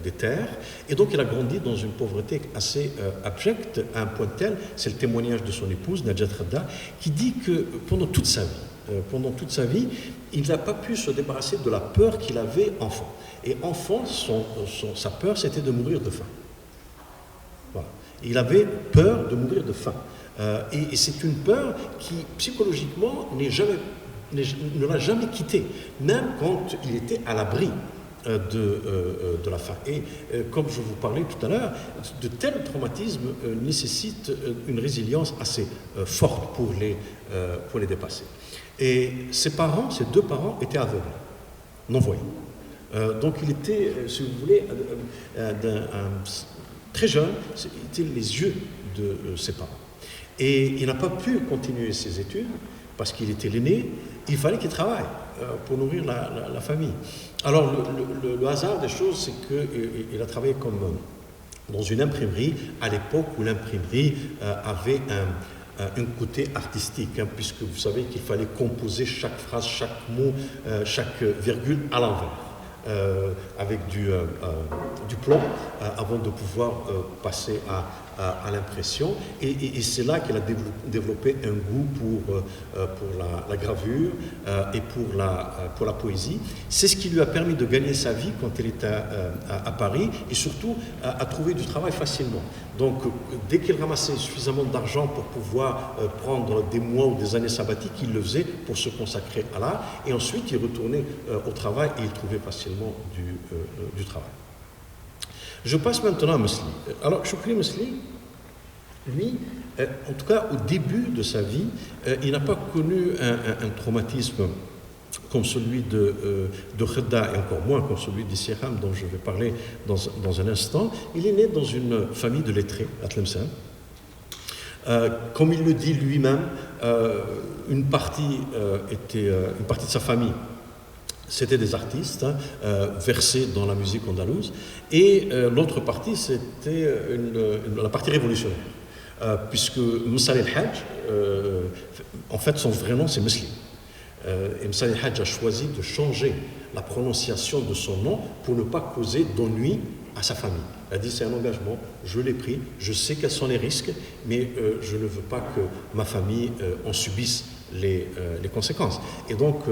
des terres. Et donc il a grandi dans une pauvreté assez abjecte, à un point tel, c'est le témoignage de son épouse, Najat Khedda, qui dit que pendant toute sa vie, il n'a pas pu se débarrasser de la peur qu'il avait enfant. Et enfant, sa peur, c'était de mourir de faim. Voilà. Il avait peur de mourir de faim. Et c'est une peur qui, psychologiquement, ne l'a jamais quitté, même quand il était à l'abri de la faim. Et comme je vous parlais tout à l'heure, de tels traumatismes nécessitent une résilience assez forte pour les dépasser. Et ses deux parents étaient aveugles, non-voyants. Donc il était, si vous voulez, très jeune, c'était les yeux de ses parents. Et il n'a pas pu continuer ses études parce qu'il était l'aîné. Il fallait qu'il travaille pour nourrir la famille. Alors le hasard des choses, c'est qu'il a travaillé dans une imprimerie à l'époque où l'imprimerie avait un côté artistique, puisque vous savez qu'il fallait composer chaque phrase, chaque mot, chaque virgule à l'envers. Avec du plomb avant de pouvoir passer à l'impression. Et c'est là qu'elle a développé un goût pour la gravure et pour la poésie. C'est ce qui lui a permis de gagner sa vie quand elle était à Paris et surtout à trouver du travail facilement. Donc dès qu'il ramassait suffisamment d'argent pour pouvoir prendre des mois ou des années sabbatiques, il le faisait pour se consacrer à l'art et ensuite il retournait au travail et il trouvait facilement du travail. Je passe maintenant à Mesli. Alors, Choukri Mesli, lui, en tout cas au début de sa vie, il n'a pas connu un traumatisme comme celui de Khedda et encore moins comme celui d'Issirham dont je vais parler dans un instant. Il est né dans une famille de lettrés à Tlemcen. Comme il le dit lui-même, une partie de sa famille c'était des artistes versés dans la musique andalouse, et l'autre partie, c'était la partie révolutionnaire, puisque Moussa el-Hajj, en fait, son vrai nom, c'est Mesli. Et Moussa el-Hajj a choisi de changer la prononciation de son nom pour ne pas causer d'ennui à sa famille. Il a dit, c'est un engagement, je l'ai pris, je sais quels sont les risques, mais je ne veux pas que ma famille en subisse les conséquences. Et donc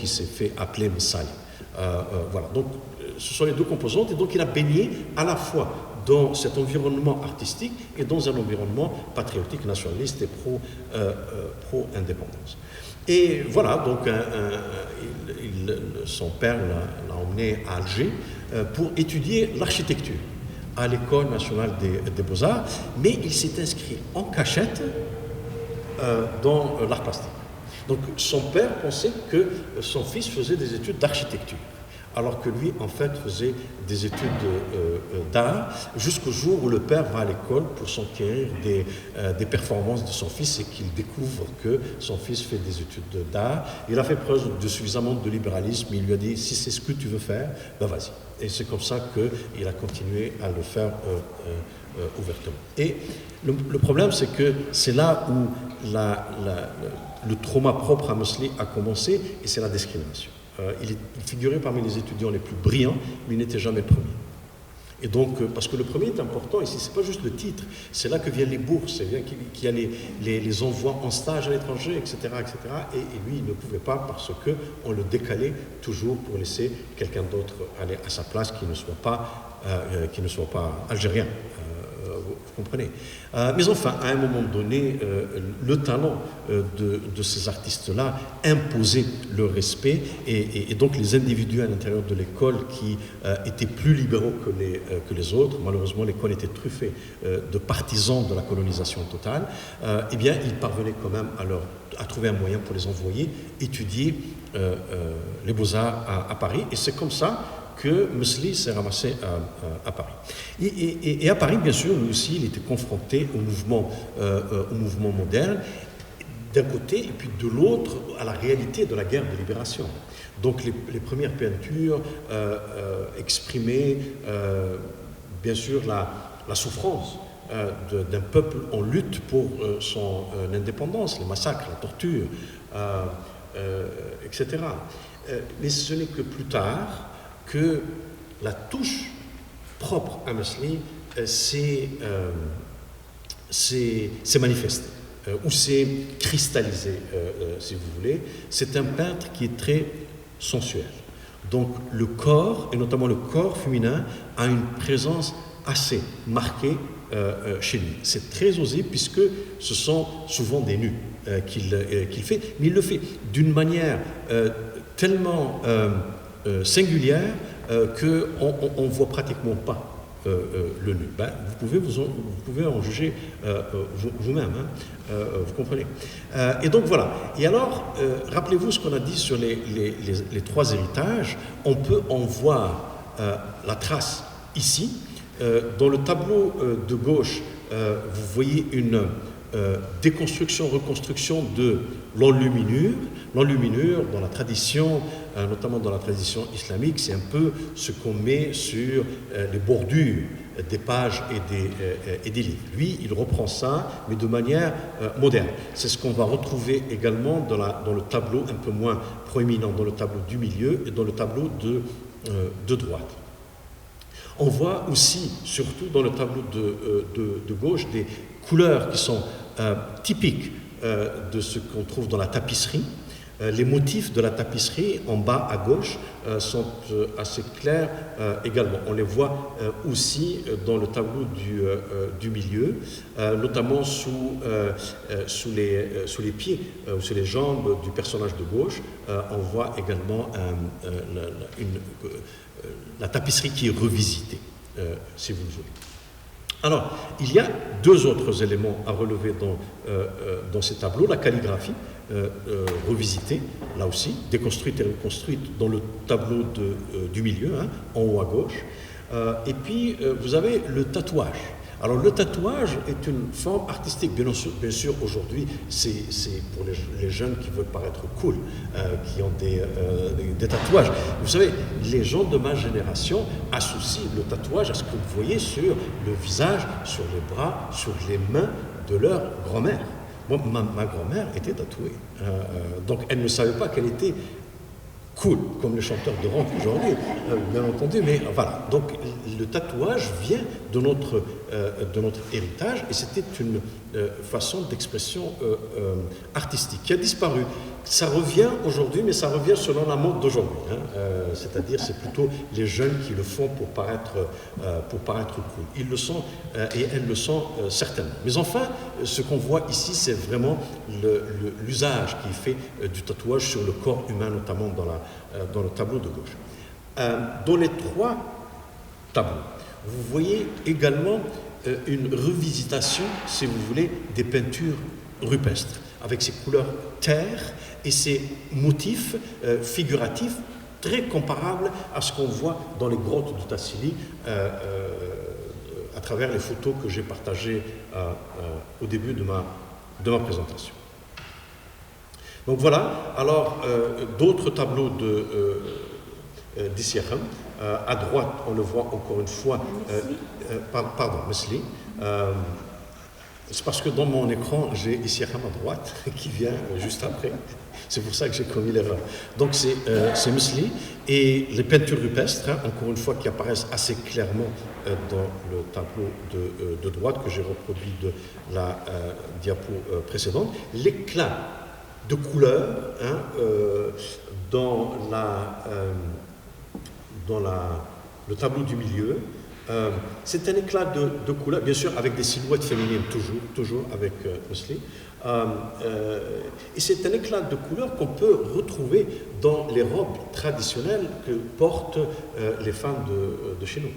il s'est fait appeler Messai. Voilà, donc ce sont les deux composantes, et donc il a baigné à la fois dans cet environnement artistique et dans un environnement patriotique, nationaliste et pro-indépendance. Et voilà, donc son père l'a emmené à Alger pour étudier l'architecture à l'École nationale des Beaux-Arts, mais il s'est inscrit en cachette dans l'art plastique. Donc son père pensait que son fils faisait des études d'architecture, alors que lui, en fait, faisait des études d'art, jusqu'au jour où le père va à l'école pour s'enquérir des performances de son fils et qu'il découvre que son fils fait des études d'art. Il a fait preuve de suffisamment de libéralisme, il lui a dit, si c'est ce que tu veux faire, ben vas-y. Et c'est comme ça qu'il a continué à le faire ouvertement. Et le problème, c'est que c'est là où le trauma propre à Mesli a commencé, et c'est la discrimination. Il figurait parmi les étudiants les plus brillants, mais il n'était jamais le premier. Et donc, parce que le premier est important ici, c'est pas juste le titre, c'est là que viennent les bourses, c'est là qu'il y a les envois en stage à l'étranger, etc., etc. Et lui, il ne pouvait pas parce qu'on le décalait toujours pour laisser quelqu'un d'autre aller à sa place qui ne soit pas algérien. Vous comprenez. Mais enfin, à un moment donné, le talent de ces artistes-là imposait le respect et donc les individus à l'intérieur de l'école qui étaient plus libéraux que les autres, malheureusement l'école était truffée de partisans de la colonisation totale, eh bien ils parvenaient quand même à trouver un moyen pour les envoyer étudier les beaux-arts à Paris, et c'est comme ça que Mesli s'est ramassé à Paris. Et à Paris, bien sûr, lui aussi, il était confronté au mouvement moderne, d'un côté, et puis de l'autre, à la réalité de la guerre de libération. Donc les premières peintures exprimaient, bien sûr, la souffrance d'un peuple en lutte pour son indépendance, les massacres, la torture, etc. Mais ce n'est que plus tard que la touche propre à Mesli s'est manifestée, ou s'est cristallisée, si vous voulez. C'est un peintre qui est très sensuel. Donc le corps, et notamment le corps féminin, a une présence assez marquée chez lui. C'est très osé puisque ce sont souvent des nus qu'il fait, mais il le fait d'une manière tellement singulière qu'on ne voit pratiquement pas le nu. Ben, vous pouvez en juger vous-même, hein, vous comprenez. Et donc voilà. Et alors, rappelez-vous ce qu'on a dit sur les trois héritages. On peut en voir la trace ici. Dans le tableau de gauche, vous voyez une déconstruction, reconstruction de l'enluminure. L'enluminure, dans la tradition, notamment dans la tradition islamique, c'est un peu ce qu'on met sur les bordures des pages et des livres. Lui, il reprend ça, mais de manière moderne. C'est ce qu'on va retrouver également dans le tableau un peu moins proéminent, dans le tableau du milieu et dans le tableau de droite. On voit aussi, surtout dans le tableau de gauche, des couleurs qui sont typiques de ce qu'on trouve dans la tapisserie. Les motifs de la tapisserie en bas à gauche sont assez clairs également. On les voit aussi dans le tableau du milieu, notamment sous les pieds ou sous les jambes du personnage de gauche. On voit également la tapisserie qui est revisitée, si vous le voulez. Alors, il y a deux autres éléments à relever dans ces tableaux. La calligraphie, revisitée, là aussi, déconstruite et reconstruite dans le tableau du milieu, hein, en haut à gauche. Et puis, vous avez le tatouage. Alors, le tatouage est une forme artistique. Bien sûr aujourd'hui, c'est pour les jeunes qui veulent paraître cool, qui ont des tatouages. Vous savez, les gens de ma génération associent le tatouage à ce que vous voyez sur le visage, sur les bras, sur les mains de leur grand-mère. Moi, ma grand-mère était tatouée. Donc, elle ne savait pas qu'elle était cool, comme les chanteurs de rock aujourd'hui, bien entendu, mais voilà. Donc, le tatouage vient de notre héritage, et c'était une façon d'expression artistique qui a disparu. Ça revient aujourd'hui, mais ça revient selon la mode d'aujourd'hui, hein. C'est-à-dire, c'est plutôt les jeunes qui le font pour paraître cool. Ils le sont, et elles le sont certainement. Mais enfin, ce qu'on voit ici, c'est vraiment l'usage qui est fait du tatouage sur le corps humain, notamment dans le tableau de gauche. Dans les trois tableaux, vous voyez également une revisitation, si vous voulez, des peintures rupestres, avec ces couleurs terre et ces motifs figuratifs très comparables à ce qu'on voit dans les grottes du Tassili à travers les photos que j'ai partagées au début de ma présentation. Donc voilà, alors d'autres tableaux d'Issiakham. À droite, on le voit encore une fois, Mesli. C'est parce que dans mon écran, j'ai Issiakham à droite qui vient juste après. C'est pour ça que j'ai commis l'erreur. Donc c'est Mesli. Et les peintures rupestres, encore une fois, qui apparaissent assez clairement dans le tableau de droite que j'ai reproduit de la diapo précédente, l'éclat de couleur dans le tableau du milieu, c'est un éclat de couleur, bien sûr avec des silhouettes féminines, toujours avec Musli. Et c'est un éclat de couleur qu'on peut retrouver dans les robes traditionnelles que portent les femmes de chez nous.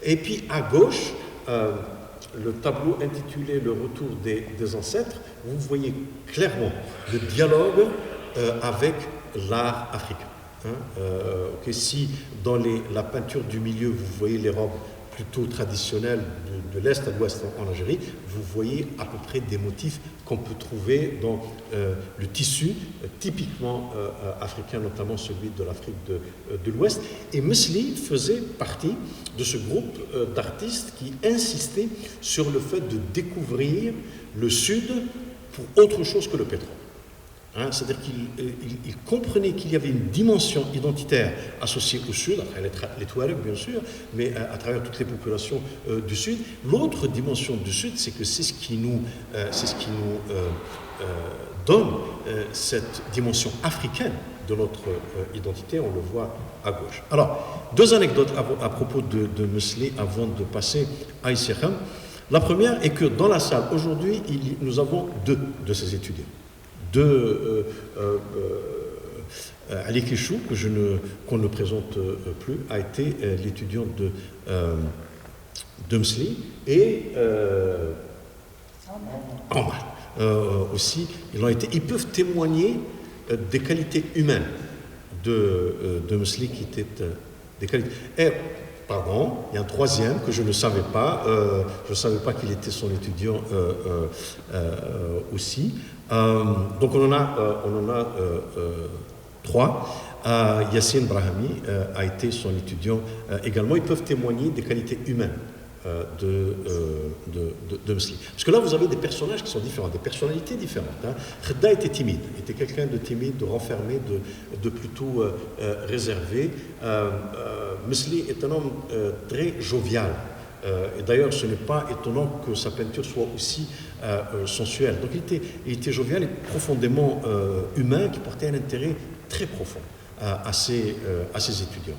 Et puis à gauche, le tableau intitulé Le retour des ancêtres, vous voyez clairement le dialogue avec l'art africain. Si dans la peinture du milieu, vous voyez les robes plutôt traditionnelles de l'Est à l'Ouest en Algérie, vous voyez à peu près des motifs qu'on peut trouver dans le tissu typiquement africain, notamment celui de l'Afrique de l'Ouest. Et Musli faisait partie de ce groupe d'artistes qui insistaient sur le fait de découvrir le Sud pour autre chose que le pétrole. C'est-à-dire qu'il comprenait qu'il y avait une dimension identitaire associée au Sud, à travers les Touaregs bien sûr, mais à travers toutes les populations du Sud. L'autre dimension du Sud, c'est que c'est ce qui nous donne cette dimension africaine de notre identité, on le voit à gauche. Alors, deux anecdotes à propos de Musli avant de passer à Issirham. La première est que dans la salle, aujourd'hui, nous avons deux de ces étudiants. Ali Kishou, qu'on ne présente plus, a été l'étudiant de Musli, et Omar aussi, ils peuvent témoigner des qualités humaines de Musli qui étaient des qualités. Et, pardon, il y a un troisième que je ne savais pas, je ne savais pas qu'il était son étudiant aussi. Donc on en a trois. Yassine Brahami a été son étudiant également. Ils peuvent témoigner des qualités humaines de Musli. Parce que là, vous avez des personnages qui sont différents, des personnalités différentes. Khedda était timide, était quelqu'un de timide, de renfermé, de plutôt réservé. Musli est un homme très jovial. Et d'ailleurs, ce n'est pas étonnant que sa peinture soit aussi sensuelle. Donc il était jovial et profondément humain, qui portait un intérêt très profond à ses étudiants.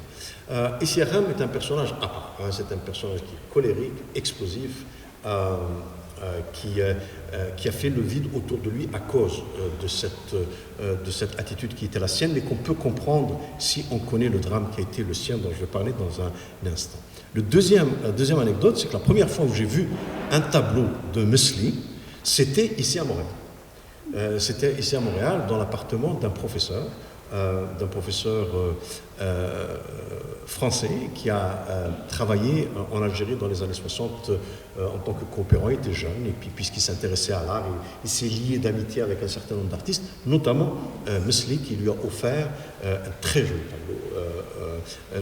Issirham est un personnage à part. C'est un personnage qui est colérique, explosif, qui a fait le vide autour de lui à cause de cette attitude qui était la sienne, mais qu'on peut comprendre si on connaît le drame qui a été le sien, dont je vais parler dans un instant. La deuxième anecdote, c'est que la première fois où j'ai vu un tableau de Musli, c'était ici à Montréal. C'était ici à Montréal, dans l'appartement d'un professeur français qui a travaillé en Algérie dans les années 60 en tant que coopérant. Il était jeune, et puis puisqu'il s'intéressait à l'art, il s'est lié d'amitié avec un certain nombre d'artistes, notamment Musli, qui lui a offert un très joli tableau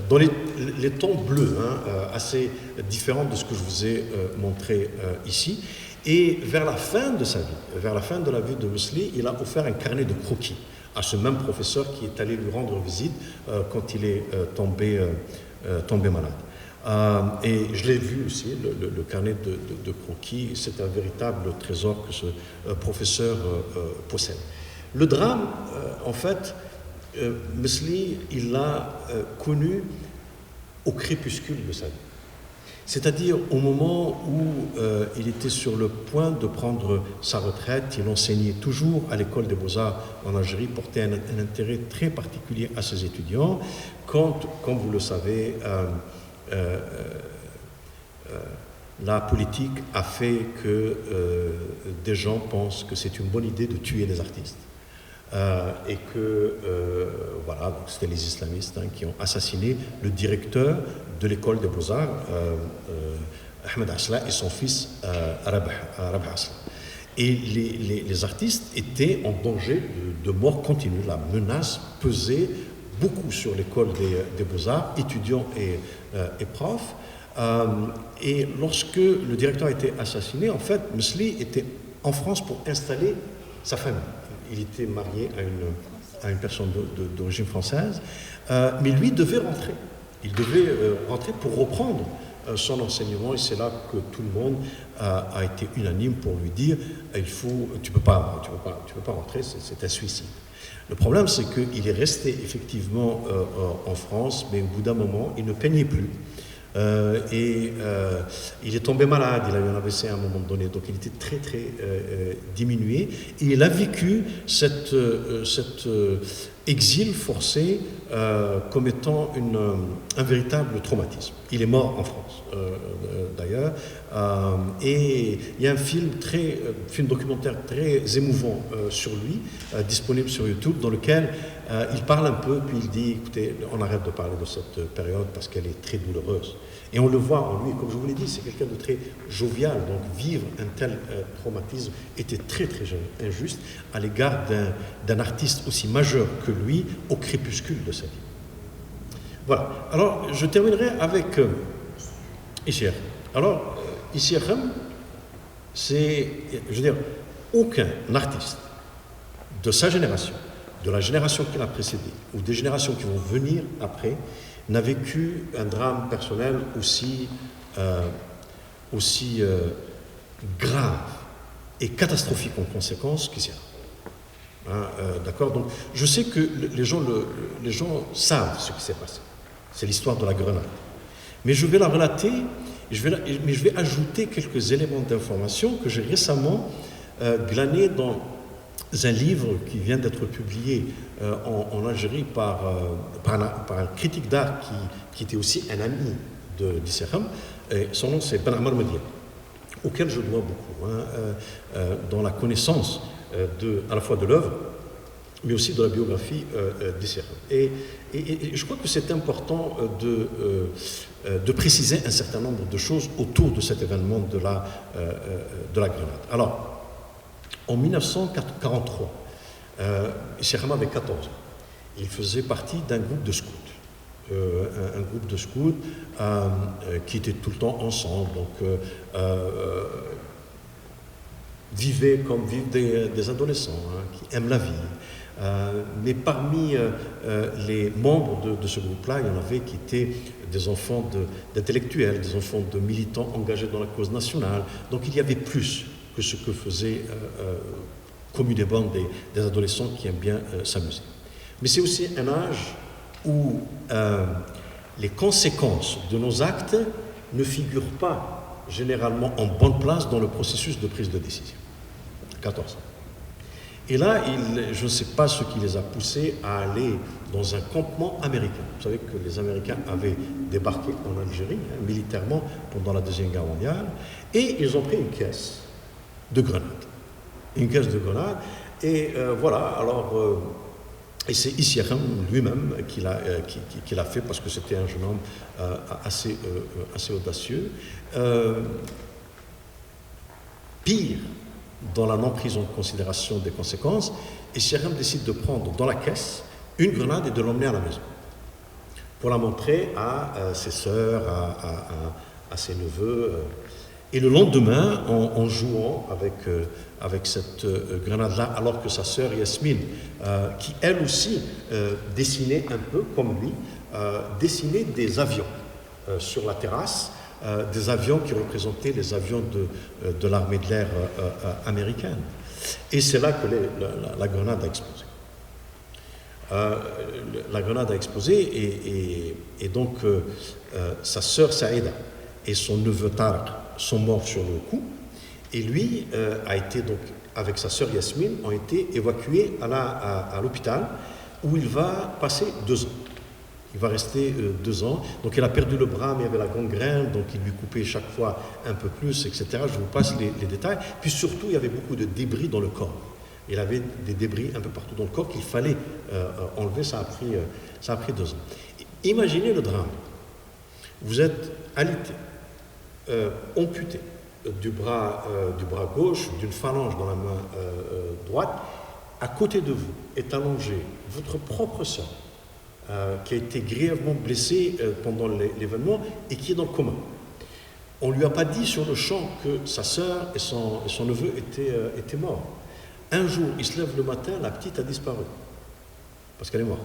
dans les tons bleus, assez différents de ce que je vous ai montré ici. Et vers la fin de sa vie, vers la fin de la vie de Musli, il a offert un carnet de croquis à ce même professeur qui est allé lui rendre visite quand il est tombé malade. Et je l'ai vu aussi, le carnet de croquis, c'est un véritable trésor que ce professeur possède. Le drame, en fait, Musli, il l'a connu au crépuscule de sa vie. C'est-à-dire au moment où il était sur le point de prendre sa retraite. Il enseignait toujours à l'école des Beaux-Arts en Algérie, portait un intérêt très particulier à ses étudiants. Quand, comme vous le savez, la politique a fait que des gens pensent que c'est une bonne idée de tuer les artistes. Et que voilà, donc c'était les islamistes qui ont assassiné le directeur de l'école des Beaux-Arts, Ahmed Asla, et son fils Rabah Asla. Et les artistes étaient en danger de mort continue. La menace pesait beaucoup sur l'école des Beaux-Arts, étudiants et profs. Et lorsque le directeur a été assassiné, en fait, Musli était en France pour installer sa famille. Il était marié à une personne d'origine française, mais lui devait rentrer. Il devait rentrer pour reprendre son enseignement, et c'est là que tout le monde a été unanime pour lui dire tu peux pas rentrer, c'est un suicide. Le problème, c'est qu'il est resté effectivement en France, mais au bout d'un moment, il ne peignait plus. Il est tombé malade, il a eu un AVC à un moment donné, donc il était très très diminué, et il a vécu cet exil forcé comme étant un véritable traumatisme. Il est mort en France d'ailleurs, et il y a un film documentaire très émouvant sur lui, disponible sur YouTube, dans lequel il parle un peu, puis il dit, écoutez, on arrête de parler de cette période parce qu'elle est très douloureuse. Et on le voit en lui, comme je vous l'ai dit, c'est quelqu'un de très jovial, donc vivre un tel traumatisme était très très injuste à l'égard d'un artiste aussi majeur que lui au crépuscule de sa vie. Voilà, alors je terminerai avec Issy Erham. Alors, Issy Erham, c'est, je veux dire, aucun artiste de sa génération, de la génération qui l'a précédé, ou des générations qui vont venir après, n'a vécu un drame personnel aussi grave et catastrophique en conséquence qu'Issy Erham. D'accord. Donc, je sais que les gens savent ce qui s'est passé. C'est l'histoire de la Grenade. Mais je vais la relater, mais je vais ajouter quelques éléments d'information que j'ai récemment glanés dans un livre qui vient d'être publié en Algérie par un critique d'art qui était aussi un ami d'Issy Erham. Son nom, c'est Ben Ammar Madiane, auquel je dois beaucoup, dans la connaissance à la fois de l'œuvre, mais aussi de la biographie d'Issy Erham. Et je crois que c'est important de préciser un certain nombre de choses autour de cet événement de la Grenade. Alors, en 1943, Issy Erham avait 14 ans. Il faisait partie d'un groupe de scouts. Un groupe de scouts qui était tout le temps ensemble, donc vivaient comme vivent des adolescents, qui aiment la vie. Mais parmi les membres de ce groupe-là, il y en avait qui étaient des enfants d'intellectuels, des enfants de militants engagés dans la cause nationale. Donc il y avait plus que ce que faisaient communément des adolescents qui aiment bien s'amuser. Mais c'est aussi un âge où les conséquences de nos actes ne figurent pas généralement en bonne place dans le processus de prise de décision. 14 ans. Et là, je ne sais pas ce qui les a poussés à aller dans un campement américain. Vous savez que les Américains avaient débarqué en Algérie, militairement, pendant la Deuxième Guerre mondiale, et ils ont pris une caisse de grenades. Une caisse de grenades, et voilà, alors... et c'est Issy Erham lui-même qui l'a fait, parce que c'était un jeune homme assez audacieux. Pire, dans la non-prise en considération des conséquences, Issy Erham décide de prendre dans la caisse une grenade et de l'emmener à la maison pour la montrer à ses sœurs, à ses neveux. Et le lendemain, en jouant avec cette grenade-là, alors que sa sœur Yasmine, qui elle aussi dessinait un peu comme lui, dessinait des avions sur la terrasse, des avions qui représentaient les avions de l'armée de l'air américaine. Et c'est là que la grenade a explosé. La grenade a explosé et donc sa sœur Saïda et son neveu Tarek sont morts sur le coup, et lui a été donc, avec sa sœur Yasmine, ont été évacués à l'hôpital où il va passer 2 ans. Il va rester 2 ans. Donc il a perdu le bras, mais il y avait la gangrène, donc il lui coupait chaque fois un peu plus, etc. Je vous passe les détails. Puis surtout, il y avait beaucoup de débris dans le corps. Il avait des débris un peu partout dans le corps qu'il fallait enlever. Ça a pris 2 ans. Imaginez le drame. Vous êtes alité, amputé du bras gauche, d'une phalange dans la main droite. À côté de vous est allongé votre propre sœur, qui a été grièvement blessée pendant l'événement et qui est dans le coma. On ne lui a pas dit sur le champ que sa sœur et son neveu étaient morts. Un jour, il se lève le matin, la petite a disparu. parce qu'elle est morte.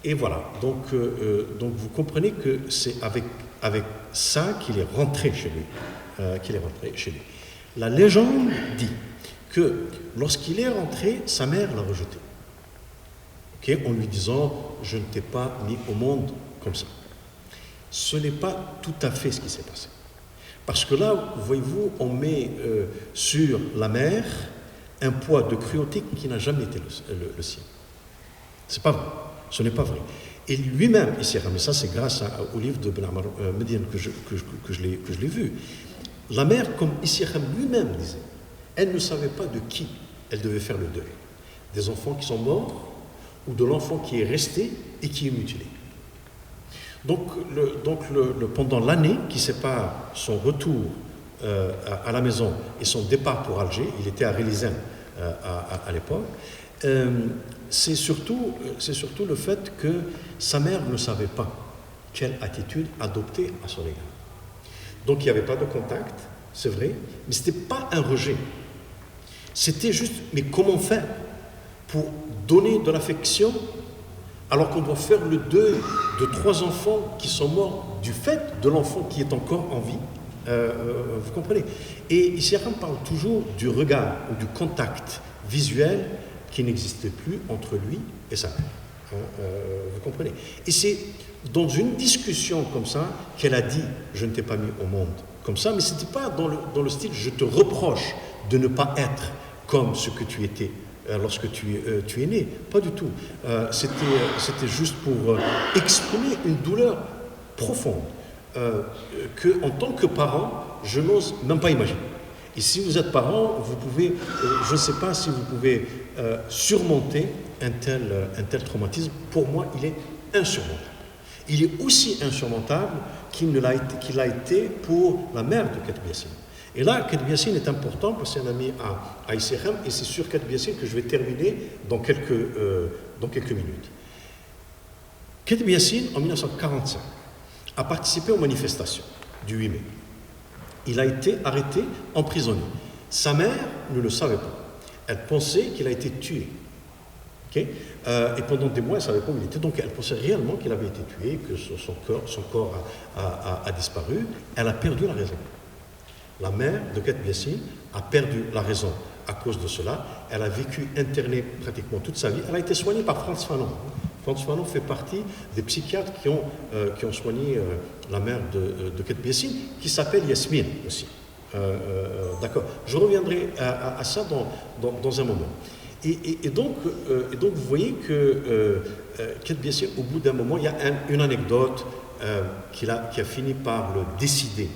Et voilà, donc vous comprenez que c'est avec ça qu'il est rentré chez lui. La légende dit que lorsqu'il est rentré, sa mère l'a rejeté. En lui disant « Je ne t'ai pas mis au monde comme ça ». Ce n'est pas tout à fait ce qui s'est passé. Parce que là, voyez-vous, on met sur la mère un poids de cruauté qui n'a jamais été le sien. C'est pas vrai. Ce n'est pas vrai. Et lui-même, ici, mais ça c'est grâce au livre de Ben Amar Median que je l'ai vu. La mère, comme Issacham lui-même disait, elle ne savait pas de qui elle devait faire le deuil. Des enfants qui sont morts ou de l'enfant qui est resté et qui est mutilé. Donc pendant l'année qui sépare son retour à la maison et son départ pour Alger, il était à Relizin à l'époque, c'est surtout le fait que sa mère ne savait pas quelle attitude adopter à son égard. Donc il n'y avait pas de contact, c'est vrai, mais ce n'était pas un rejet. C'était juste, mais comment faire pour donner de l'affection alors qu'on doit faire le deuil de 3 enfants qui sont morts du fait de l'enfant qui est encore en vie. Vous comprenez? Et Issacham parle toujours du regard ou du contact visuel qui n'existait plus entre lui et sa mère. Vous comprenez? Et c'est dans une discussion comme ça qu'elle a dit « Je ne t'ai pas mis au monde comme ça », mais ce n'était pas dans le style « Je te reproche de ne pas être comme ce que tu étais lorsque tu es né ». Pas du tout. C'était juste pour exprimer une douleur profonde que, en tant que parent, je n'ose même pas imaginer. Et si vous êtes parent, vous pouvez, je ne sais pas si vous pouvez surmonter un tel traumatisme. Pour moi, il est insurmontable. Il est aussi insurmontable qu'il l'a été pour la mère de Katb Yassine. Et là, Katb Yassine est important parce que c'est un ami à Issacham, et c'est sur Katb Yassine que je vais terminer dans quelques minutes. Katb Yassine, en 1945, a participé aux manifestations du 8 mai. Il a été arrêté, emprisonné. Sa mère ne le savait pas. Elle pensait qu'il a été tué. Et pendant des mois, elle ne savait pas où il était. Donc, elle pensait réellement qu'il avait été tué, que son corps a disparu. Elle a perdu la raison. La mère de Katb Yassine a perdu la raison à cause de cela. Elle a vécu internée pratiquement toute sa vie. Elle a été soignée par Frantz Fanon. Frantz Fanon fait partie des psychiatres qui ont soigné la mère de Katb Yassine, qui s'appelle Yasmine aussi. D'accord. Je reviendrai à ça dans un moment. Et donc, vous voyez que Katb Yassine, au bout d'un moment, il y a une anecdote qui a fini par le décider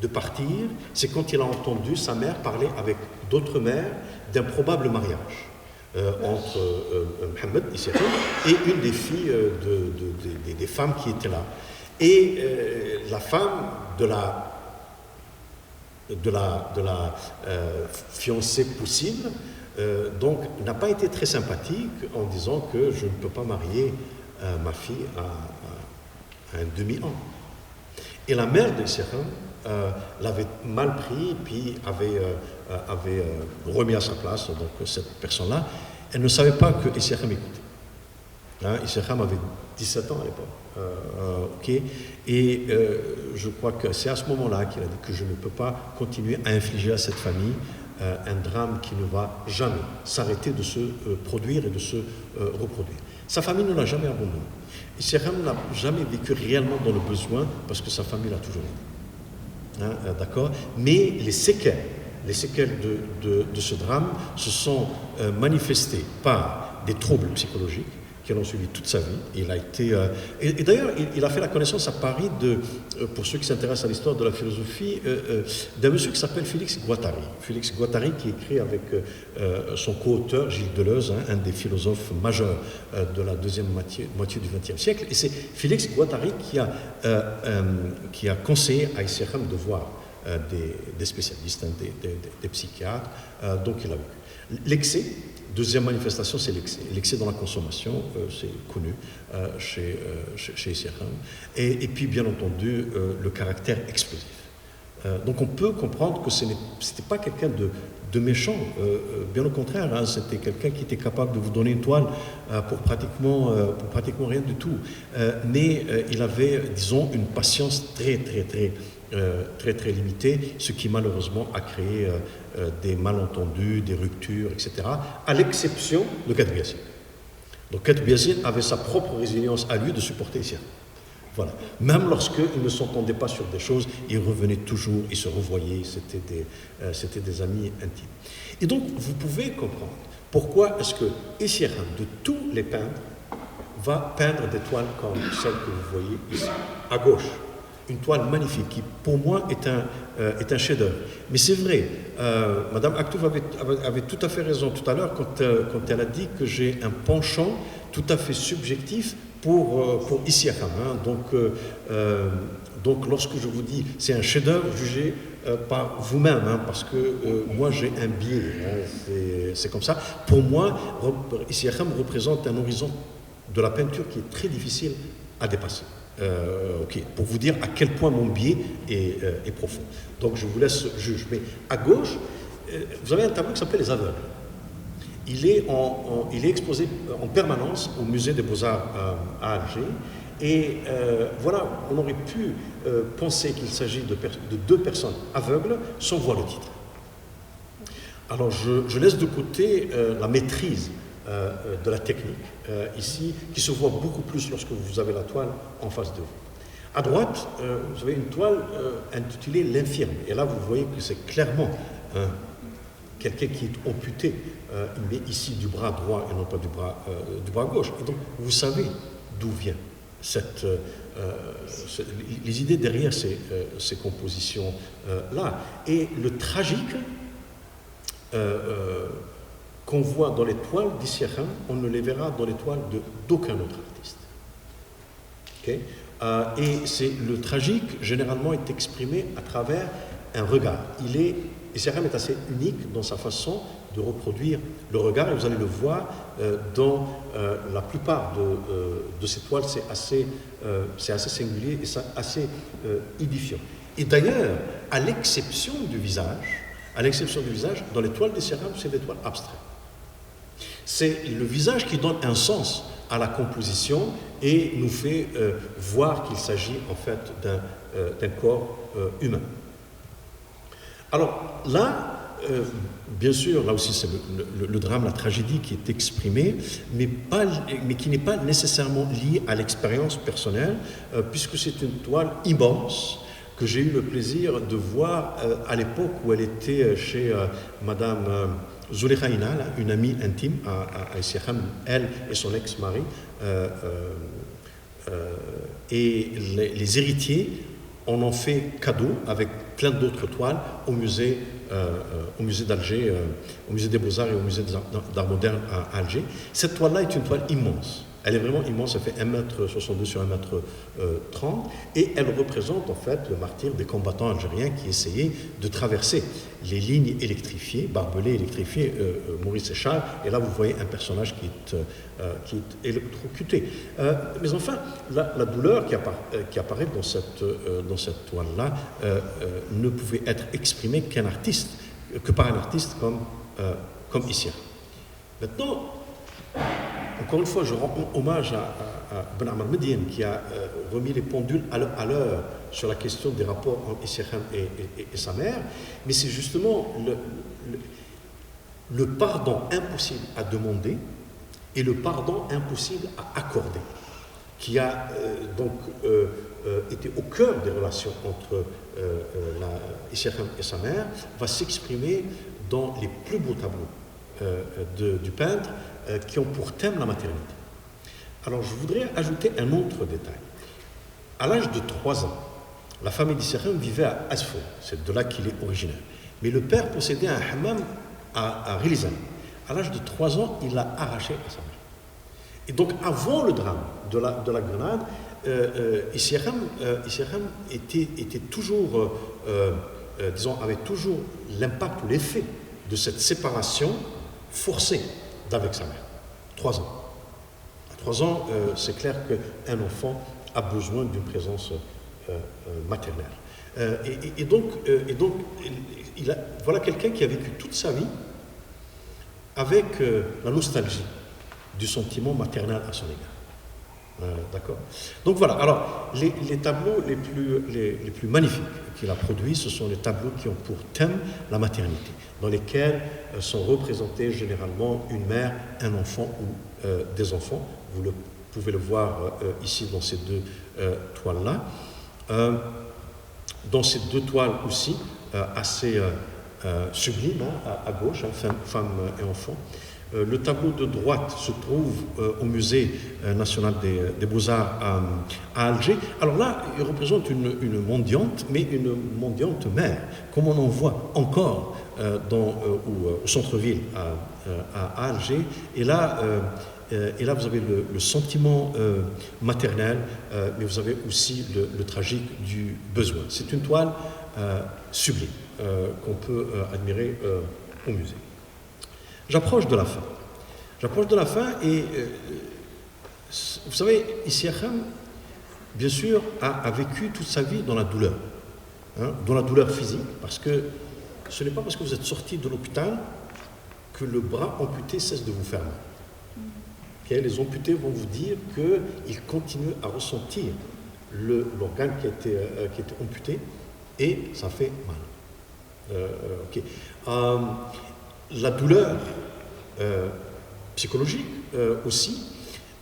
de partir. C'est quand il a entendu sa mère parler avec d'autres mères d'un probable mariage entre Mohamed Issacham et une des filles des femmes qui étaient là. Et la femme de la fiancée possible donc n'a pas été très sympathique en disant que je ne peux pas marier ma fille à un demi-an. Et la mère d'Issacham l'avait mal pris, puis avait remis à sa place donc cette personne-là. Elle ne savait pas que Issacham écoutait. Issacham avait 17 ans à l'époque. Et je crois que c'est à ce moment-là qu'il a dit que je ne peux pas continuer à infliger à cette famille un drame qui ne va jamais s'arrêter de se produire et de se reproduire. Sa famille ne l'a jamais abandonné. Issacham n'a jamais vécu réellement dans le besoin parce que sa famille l'a toujours aidé. D'accord. Mais les séquelles de ce drame se sont manifestées par des troubles psychologiques qui l'ont suivi toute sa vie. Il a été, et d'ailleurs, il a fait la connaissance à Paris pour ceux qui s'intéressent à l'histoire de la philosophie, d'un monsieur qui s'appelle Félix Guattari. Félix Guattari qui écrit avec son co-auteur Gilles Deleuze, un des philosophes majeurs de la deuxième moitié du XXe siècle. Et c'est Félix Guattari qui a conseillé à Issacham de voir des spécialistes, des psychiatres. Donc il a vu. L'excès. Deuxième manifestation, c'est l'excès. L'excès dans la consommation, c'est connu chez Issacham. Et puis, bien entendu, le caractère explosif. Donc on peut comprendre que ce n'était pas quelqu'un de méchant, bien au contraire, hein, c'était quelqu'un qui était capable de vous donner une toile pour pratiquement rien du tout. Mais il avait, disons, une patience très limitée, ce qui malheureusement a créé des malentendus, des ruptures, etc., à l'exception de Katb Yassine. Donc Katb Yassine avait sa propre résilience à lui de supporter Issy Hakham. Voilà. Même lorsqu'ils ne s'entendaient pas sur des choses, ils revenaient toujours, ils se revoyaient, c'était des amis intimes. Et donc, vous pouvez comprendre pourquoi est-ce que Issy Hakham, de tous les peintres, va peindre des toiles comme celle que vous voyez ici, à gauche. Une toile magnifique qui, pour moi, est un chef-d'œuvre. Mais c'est vrai, Madame Aktouf avait tout à fait raison tout à l'heure quand elle a dit que j'ai un penchant tout à fait subjectif pour Issy Hakham. Hein. Donc, lorsque je vous dis c'est un chef-d'œuvre, jugez par vous-même, hein, parce que moi j'ai un biais, hein, c'est comme ça. Pour moi, Issy Hakham représente un horizon de la peinture qui est très difficile à dépasser. Pour vous dire à quel point mon biais est profond. Donc je vous laisse juger. Mais à gauche, vous avez un tableau qui s'appelle Les Aveugles. Il est exposé en permanence au musée des Beaux-Arts à Alger. Et voilà, on aurait pu penser qu'il s'agit de deux personnes aveugles sans voir le titre. Alors je laisse de côté la maîtrise de la technique ici, qui se voit beaucoup plus lorsque vous avez la toile en face de vous. À droite, vous avez une toile intitulée L'Infirme. Et là, vous voyez que c'est clairement quelqu'un qui est amputé, mais ici du bras droit et non pas du bras gauche. Et donc, vous savez d'où vient les idées derrière ces compositions-là. Et le tragique qu'on voit dans les toiles d'Issy Hakham, on ne les verra dans les toiles d'aucun autre artiste. Okay? Et le tragique, généralement, est exprimé à travers un regard. Issy Hakham est assez unique dans sa façon de reproduire le regard, et vous allez le voir dans la plupart de ces toiles, c'est assez singulier et c'est assez édifiant. Et d'ailleurs, à l'exception du visage, dans les toiles d'Issy Hakham, c'est des toiles abstraites. C'est le visage qui donne un sens à la composition et nous fait voir qu'il s'agit en fait d'un corps humain. Alors là, bien sûr, là aussi c'est le drame, la tragédie qui est exprimée, mais qui n'est pas nécessairement liée à l'expérience personnelle, puisque c'est une toile immense que j'ai eu le plaisir de voir à l'époque où elle était chez Madame Zulekha Inal, une amie intime à Issy Hakham, elle et son ex-mari, et les héritiers en ont fait cadeau avec plein d'autres toiles au musée d'Alger, au musée des Beaux-Arts et au musée d'Art moderne à Alger. Cette toile-là est une toile immense. Elle est vraiment immense, elle fait 1m62 sur 1m30 et elle représente en fait le martyre des combattants algériens qui essayaient de traverser les lignes électrifiées, barbelées électrifiées, Maurice et Charles. Et là vous voyez un personnage qui est électrocuté. Mais enfin, la douleur qui apparaît dans cette toile-là ne pouvait être exprimée que par un artiste comme Issy Hakham. Maintenant, encore une fois, je rends hommage à Ben Amar Medienne qui a remis les pendules à l'heure sur la question des rapports entre Issy Hakham et sa mère, mais c'est justement le pardon impossible à demander et le pardon impossible à accorder qui a été au cœur des relations entre Issy Hakham et sa mère, va s'exprimer dans les plus beaux tableaux du peintre qui ont pour thème la maternité. Alors je voudrais ajouter un autre détail. À l'âge de 3 ans, la famille d'Issy Hakham vivait à Asfour, c'est de là qu'il est originaire. Mais le père possédait un hammam à Rilizan. À l'âge de 3 ans, il l'a arraché à sa mère. Et donc avant le drame de la grenade, Issy Hakham était toujours, avait toujours l'impact ou l'effet de cette séparation forcée d'avec sa mère. 3 ans. À 3 ans, c'est clair qu'un enfant a besoin d'une présence maternelle. Voilà quelqu'un qui a vécu toute sa vie avec la nostalgie du sentiment maternel à son égard. D'accord. Donc voilà, alors les tableaux les plus magnifiques qu'il a produits, ce sont les tableaux qui ont pour thème la maternité, dans lesquels sont représentés généralement une mère, un enfant ou des enfants. Vous pouvez le voir ici dans ces deux toiles-là. Dans ces deux toiles aussi, assez sublimes, à gauche, femme et enfant. Le tableau de droite se trouve au Musée national des Beaux-Arts à Alger. Alors là, il représente une mendiante, mais une mendiante mère, comme on en voit encore au centre-ville à Alger. Et là, vous avez le sentiment maternel, mais vous avez aussi le tragique du besoin. C'est une toile sublime qu'on peut admirer au musée. J'approche de la fin. Et vous savez, Issiakham, bien sûr, a vécu toute sa vie dans la douleur, dans la douleur physique, parce que ce n'est pas parce que vous êtes sorti de l'hôpital que le bras amputé cesse de vous faire mal. Okay, les amputés vont vous dire qu'ils continuent à ressentir l'organe qui a été amputé et ça fait mal. La douleur psychologique aussi.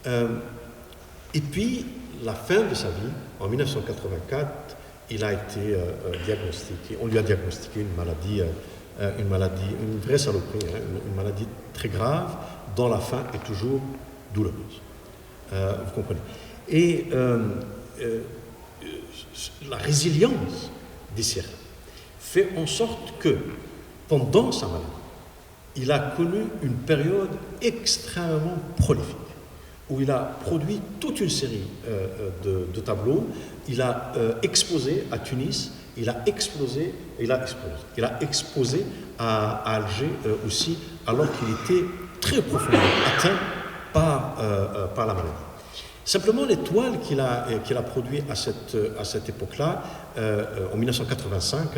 Et puis, la fin de sa vie, en 1984, il a été diagnostiqué. On lui a diagnostiqué une maladie, une vraie saloperie, une maladie très grave, dont la fin est toujours douloureuse. Vous comprenez. Et la résilience d'Issiakham fait en sorte que, pendant sa maladie, il a connu une période extrêmement prolifique, où il a produit toute une série de tableaux. Il a exposé à Tunis, il a exposé à Alger aussi, alors qu'il était très profondément atteint par la maladie. Simplement, les toiles qu'il a produites à cette époque-là, en 1985,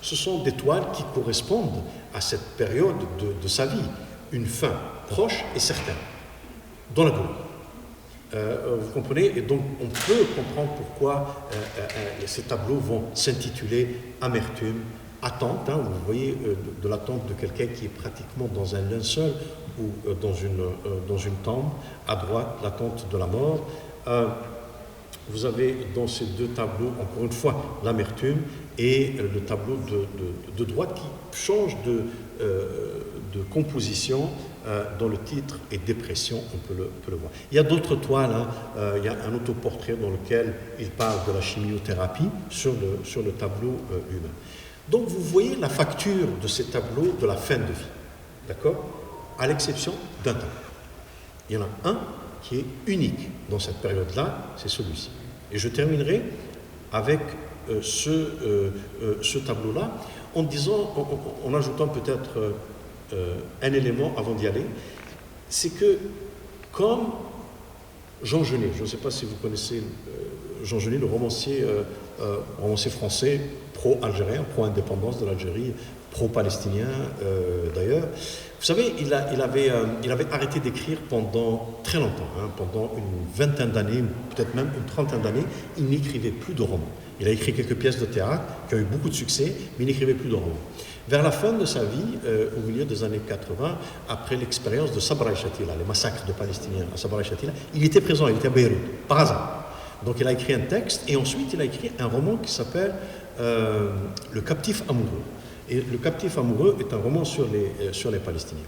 ce sont des toiles qui correspondent à cette période de sa vie, une fin proche et certaine, dans la douleur. Vous comprenez? Et donc, on peut comprendre pourquoi ces tableaux vont s'intituler Amertume, attente. Vous voyez de l'attente de quelqu'un qui est pratiquement dans un linceul ou dans une tombe. À droite, l'attente de la mort. Vous avez dans ces deux tableaux, encore une fois, l'amertume et le tableau de droite qui change de composition, dont le titre est Dépression, on peut le voir. Il y a d'autres toiles, il y a un autoportrait dans lequel il parle de la chimiothérapie sur le tableau lui-même. Donc vous voyez la facture de ces tableaux de la fin de vie, d'accord? À l'exception d'un tableau. Il y en a un qui est unique dans cette période-là, c'est celui-ci. Et je terminerai avec ce tableau-là en ajoutant peut-être un élément avant d'y aller, c'est que comme Jean Genet, je ne sais pas si vous connaissez Jean Genet, le romancier français pro-algérien, pro-indépendance de l'Algérie, pro-palestinien d'ailleurs. Vous savez, il avait arrêté d'écrire pendant très longtemps, pendant une vingtaine d'années, peut-être même une trentaine d'années, il n'écrivait plus de romans. Il a écrit quelques pièces de théâtre qui ont eu beaucoup de succès, mais il n'écrivait plus de romans. Vers la fin de sa vie, au milieu des années 80, après l'expérience de Sabra et Shatila, les massacres de Palestiniens à Sabra et Shatila, il était présent, il était à Beyrouth, par hasard. Donc il a écrit un texte et ensuite il a écrit un roman qui s'appelle Le captif amoureux. Et Le captif amoureux est un roman sur les Palestiniens.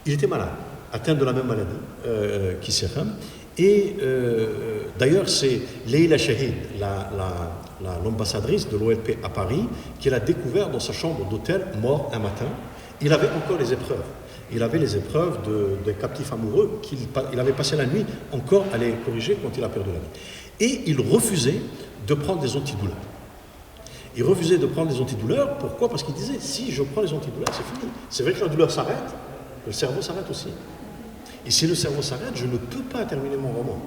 Il était malade, atteint de la même maladie qu'Issiakham. Et d'ailleurs, c'est Leila Shahid, l'ambassadrice de l'OLP à Paris, qui l'a découvert dans sa chambre d'hôtel, mort un matin. Il avait encore les épreuves. Il avait les épreuves des captifs amoureux qu'il avait passé la nuit encore à les corriger quand il a perdu la vie. Et il refusait de prendre des antidouleurs. Il refusait de prendre des antidouleurs. Pourquoi? Parce qu'il disait, si je prends les antidouleurs, c'est fini. C'est vrai que la douleur s'arrête, le cerveau s'arrête aussi. Et si le cerveau s'arrête, je ne peux pas terminer mon roman.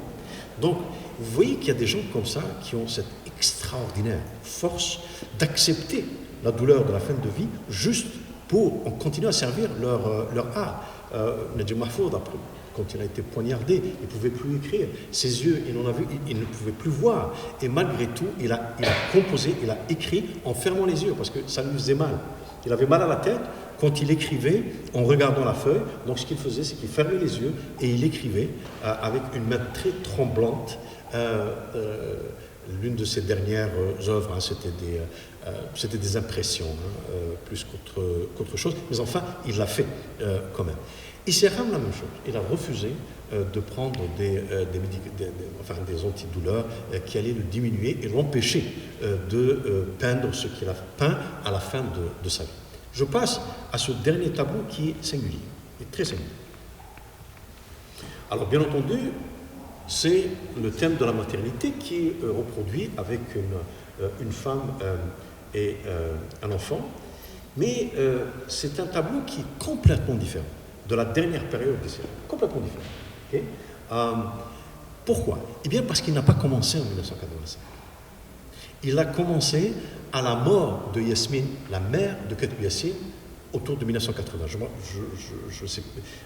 Donc, vous voyez qu'il y a des gens comme ça qui ont cette extrême extraordinaire force d'accepter la douleur de la fin de vie juste pour continuer à servir leur art. Najib Mahfouz, quand il a été poignardé, il ne pouvait plus écrire. Ses yeux, il ne pouvait plus voir. Et malgré tout, il a composé, il a écrit en fermant les yeux parce que ça lui faisait mal. Il avait mal à la tête quand il écrivait en regardant la feuille. Donc ce qu'il faisait, c'est qu'il fermait les yeux et il écrivait avec une main très tremblante. L'une de ses dernières œuvres, c'était des impressions, plus qu'autre chose. Mais enfin, il l'a fait quand même. Issacham, la même chose. Il a refusé de prendre des antidouleurs qui allaient le diminuer et l'empêcher de peindre ce qu'il a peint à la fin de sa vie. Je passe à ce dernier tableau qui est singulier, qui est très singulier. Alors, bien entendu, c'est le thème de la maternité qui est reproduit avec une femme et un enfant, mais c'est un tableau qui est complètement différent de la dernière période des séries, complètement différent. Okay? Pourquoi? Eh bien parce qu'il n'a pas commencé en 1985. Il a commencé à la mort de Yasmine, la mère de Katb Yassine, autour de 1980.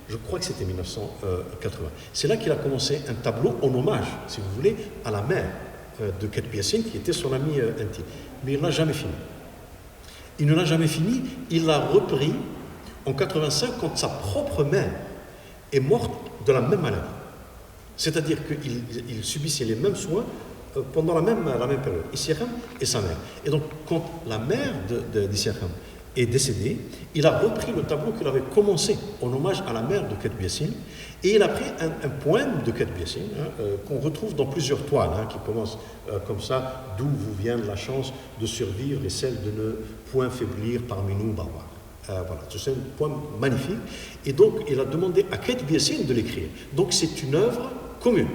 Je crois que c'était 1980. C'est là qu'il a commencé un tableau en hommage, si vous voulez, à la mère de Katb Yassine, qui était son amie intime. Mais il ne l'a jamais fini. Il ne l'a jamais fini, il l'a repris en 85 quand sa propre mère est morte de la même maladie. C'est-à-dire qu'il subissait les mêmes soins pendant la même période, Issacham et sa mère. Et donc, quand la mère d'Issacham est décédée, il a repris le tableau qu'il avait commencé en hommage à la mère de Katb Yassine, et il a pris un poème de Katb Yassine qu'on retrouve dans plusieurs toiles, qui commencent comme ça, d'où vous vient la chance de survivre et celle de ne point faiblir parmi nous barbares. Voilà, c'est un poème magnifique. Et donc, il a demandé à Katb Yassine de l'écrire. Donc, c'est une œuvre commune.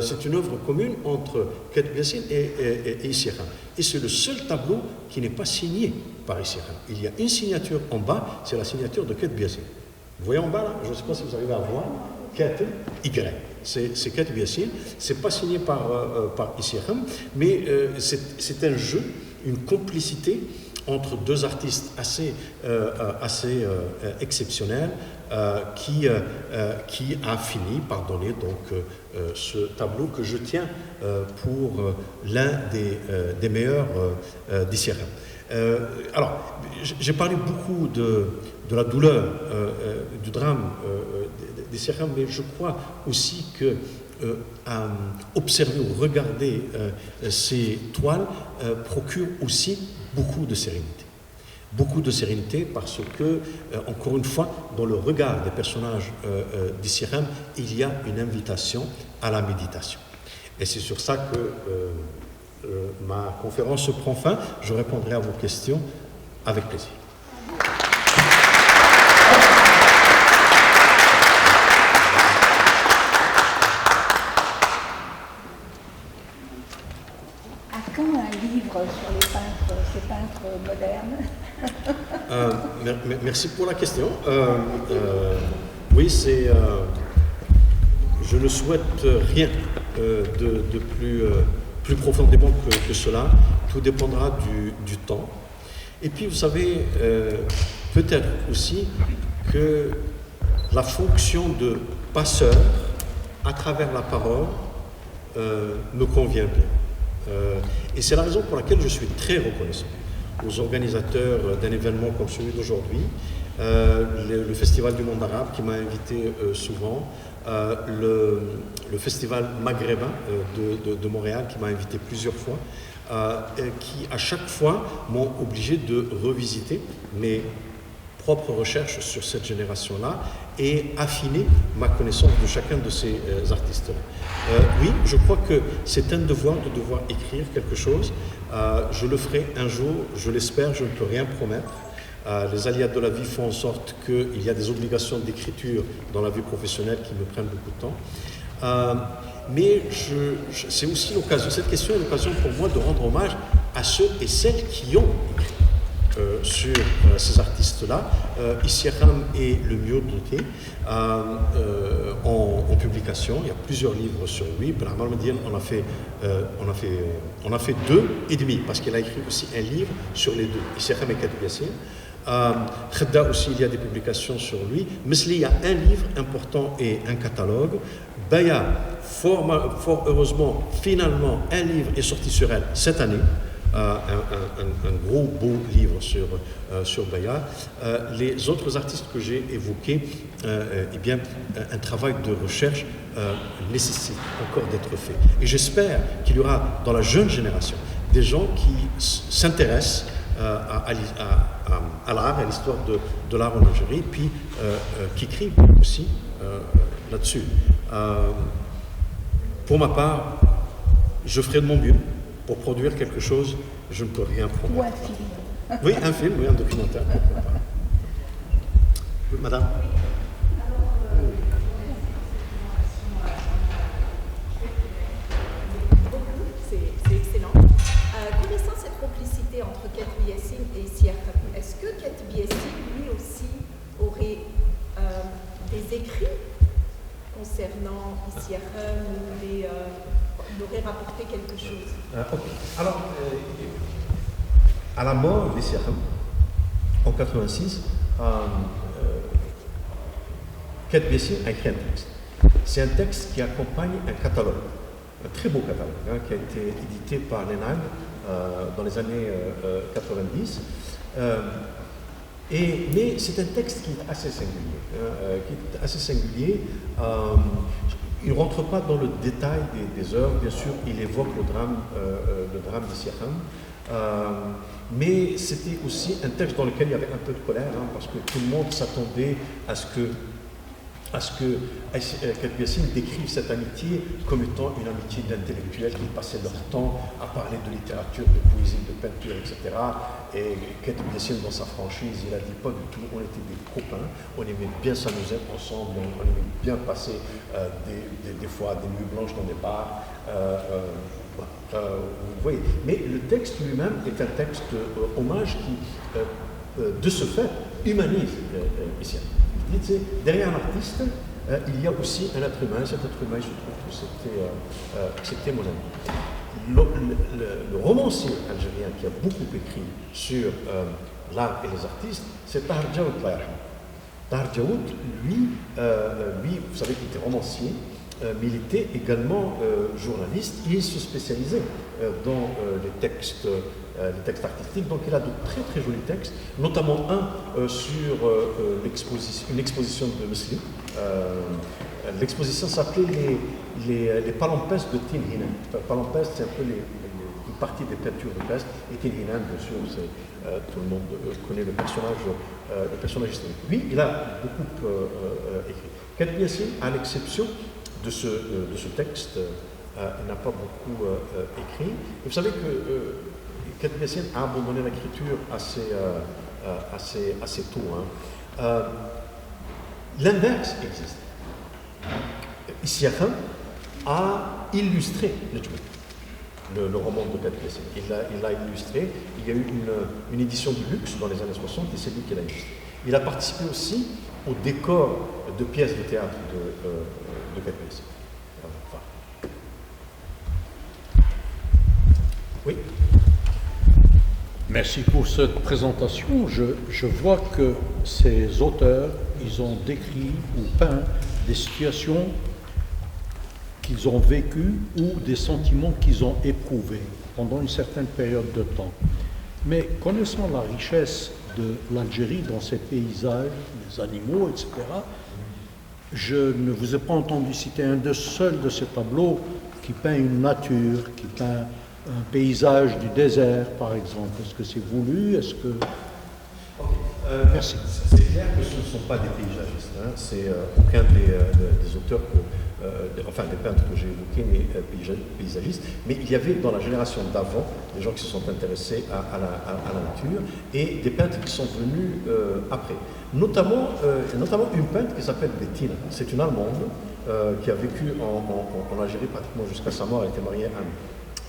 C'est une œuvre commune entre Katb Yassine et Issacham. Et c'est le seul tableau qui n'est pas signé par Issacham. Il y a une signature en bas, c'est la signature de Katb Yassine. Vous voyez en bas, là, je ne sais pas si vous arrivez à voir, Katb Y. C'est Katb Yassine. Ce n'est pas signé par Issacham, mais c'est un jeu, une complicité entre deux artistes assez exceptionnels qui a fini par donner donc ce tableau que je tiens pour l'un des meilleurs d'Issacham. Alors, j'ai parlé beaucoup de la douleur, du drame d'Issacham, mais je crois aussi que observer ou regarder ces toiles procure aussi beaucoup de sérénité. Beaucoup de sérénité parce que, encore une fois, dans le regard des personnages d'Issacham, il y a une invitation à la méditation. Et c'est sur ça que ma conférence se prend fin. Je répondrai à vos questions avec plaisir. Sur ces peintres modernes. Merci pour la question. Oui, je ne souhaite rien de plus profondément que cela. Tout dépendra du temps. Et puis, vous savez, peut-être aussi que la fonction de passeur à travers la parole me convient bien. Et c'est la raison pour laquelle je suis très reconnaissant aux organisateurs d'un événement comme celui d'aujourd'hui, le Festival du monde arabe qui m'a invité souvent, le Festival maghrébin de Montréal qui m'a invité plusieurs fois, qui à chaque fois m'ont obligé de revisiter mes propres recherches sur cette génération-là et affiner ma connaissance de chacun de ces artistes-là. Oui, je crois que c'est un devoir de devoir écrire quelque chose. Je le ferai un jour, je l'espère, je ne peux rien promettre. Les aléas de la vie font en sorte qu'il y a des obligations d'écriture dans la vie professionnelle qui me prennent beaucoup de temps. Mais c'est aussi l'occasion, cette question est l'occasion pour moi de rendre hommage à ceux et celles qui ont écrit. sur ces artistes-là. Issiakham et le mieux doté en publication. Il y a plusieurs livres sur lui. Brahman Madian, on a fait 2,5 parce qu'il a écrit aussi un livre sur les deux. Issiakham et Katib Yassine. Khedda aussi, il y a des publications sur lui. Mesli, il y a un livre important et un catalogue. Baya, fort heureusement, finalement, un livre est sorti sur elle cette année. Un gros beau livre sur Baya. Les autres artistes que j'ai évoqués, eh bien, un travail de recherche nécessite encore d'être fait. Et j'espère qu'il y aura dans la jeune génération des gens qui s'intéressent à l'art, à l'histoire de l'art en Algérie, puis qui écrivent aussi là-dessus. Pour ma part, je ferai de mon mieux pour produire quelque chose, je ne peux rien promettre. Ou un film. Oui, un film, oui, un documentaire, pourquoi pas. Oui, madame. C'est excellent. Connaissant cette complicité entre Katib Yassine et Issiakham, est-ce que Katib Yassine, lui aussi, aurait des écrits concernant Issiakham ou aurait rapporté quelque chose? Okay. Alors, à la mort d'Issiakham, en 86, Katib Yassine a écrit un texte. C'est un texte qui accompagne un catalogue, un très beau catalogue, qui a été édité par l'ENAG dans les années 90. Mais c'est un texte qui est assez singulier. Il ne rentre pas dans le détail des œuvres, bien sûr, il évoque le drame d'Issiakham. Mais c'était aussi un texte dans lequel il y avait un peu de colère, parce que tout le monde s'attendait à ce que Katib Yassine décrive cette amitié comme étant une amitié d'intellectuels qui passaient leur temps à parler de littérature, de poésie, de peinture, etc. Et Katib Yassine, dans sa franchise, il a dit pas du tout, on était des copains, on aimait bien s'amuser ensemble, on aimait bien passer des fois des nuits blanches dans des bars. Vous voyez. Mais le texte lui-même est un texte hommage qui, de ce fait, humanise Issiakham. Derrière l'artiste, il y a aussi un être humain. Cet être humain, je trouve que c'était mon ami. Le romancier algérien qui a beaucoup écrit sur l'art et les artistes, c'est Tahar Djaoud. Tahar Djaoud, lui, vous savez qu'il était romancier, mais il était également journaliste. Il se spécialisait dans les textes artistiques. Donc il a de très très jolis textes, notamment un sur une exposition de Mesli. L'exposition s'appelait les palimpsestes de Tin Hinan. Palimpsestes, c'est un peu une partie des peintures de Pest. Et Tin Hinan, bien sûr, tout le monde connaît le personnage historique. Lui, il a beaucoup écrit. Katib Yassine, à l'exception de ce texte, il n'a pas beaucoup écrit. Et vous savez que Katib Yassine a abandonné l'écriture assez tôt. L'inverse existe. Issiakham a illustré le roman de Katib Yassine. Il l'a illustré. Il y a eu une édition de luxe dans les années 60 et c'est lui qui l'a illustré. Il a participé aussi au décor de pièces de théâtre de Katib Yassine. Enfin. Oui. Merci pour cette présentation. Je vois que ces auteurs, ils ont décrit ou peint des situations qu'ils ont vécues ou des sentiments qu'ils ont éprouvés pendant une certaine période de temps. Mais connaissant la richesse de l'Algérie dans ses paysages, les animaux, etc., je ne vous ai pas entendu citer un seul de ces tableaux qui peint une nature, qui peint un paysage du désert, par exemple. Est-ce que c'est voulu? Est-ce que... Merci. C'est clair que ce ne sont pas des paysagistes. C'est aucun des auteurs, enfin des peintres que j'ai évoqués, mais paysagistes. Mais il y avait dans la génération d'avant des gens qui se sont intéressés à la nature et des peintres qui sont venus après. Notamment une peintre qui s'appelle Bettina. C'est une Allemande qui a vécu en Algérie pratiquement jusqu'à sa mort. Elle était mariée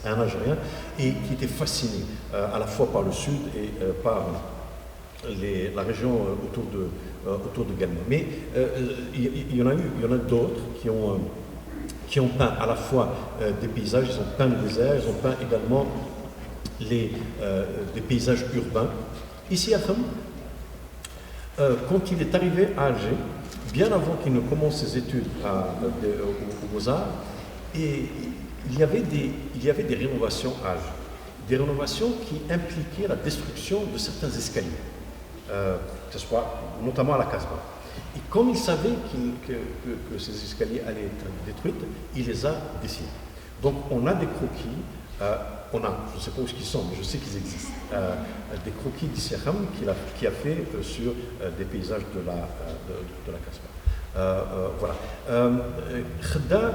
à un Algérien et qui était fasciné à la fois par le sud et par la région autour de Guelma. Mais il y en a d'autres qui ont peint à la fois des paysages, ils ont peint le désert, ils ont peint également des paysages urbains. Ici à Khem, quand il est arrivé à Alger, bien avant qu'il ne commence ses études aux Beaux-Arts, et il y avait des rénovations à Alger, des rénovations qui impliquaient la destruction de certains escaliers, que ce soit notamment à la Casbah. Et comme il savait que ces escaliers allaient être détruits, il les a dessinés. Donc on a des croquis, je ne sais pas où ils sont, mais je sais qu'ils existent, des croquis d'Issiakham qui a fait sur des paysages de la Casbah. Voilà. Khedda,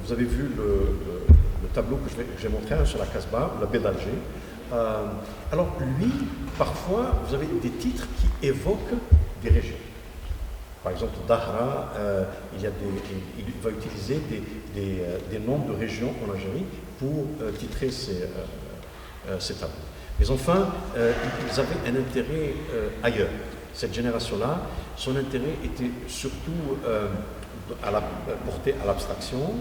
vous avez vu le tableau que j'ai montré sur la Casbah, la baie d'Alger. Alors lui, parfois, vous avez des titres qui évoquent des régions. Par exemple, Dahra, il va utiliser des noms de régions en Algérie pour titrer ces tableaux. Mais enfin, ils avaient un intérêt ailleurs. Cette génération-là, son intérêt était surtout porté à l'abstraction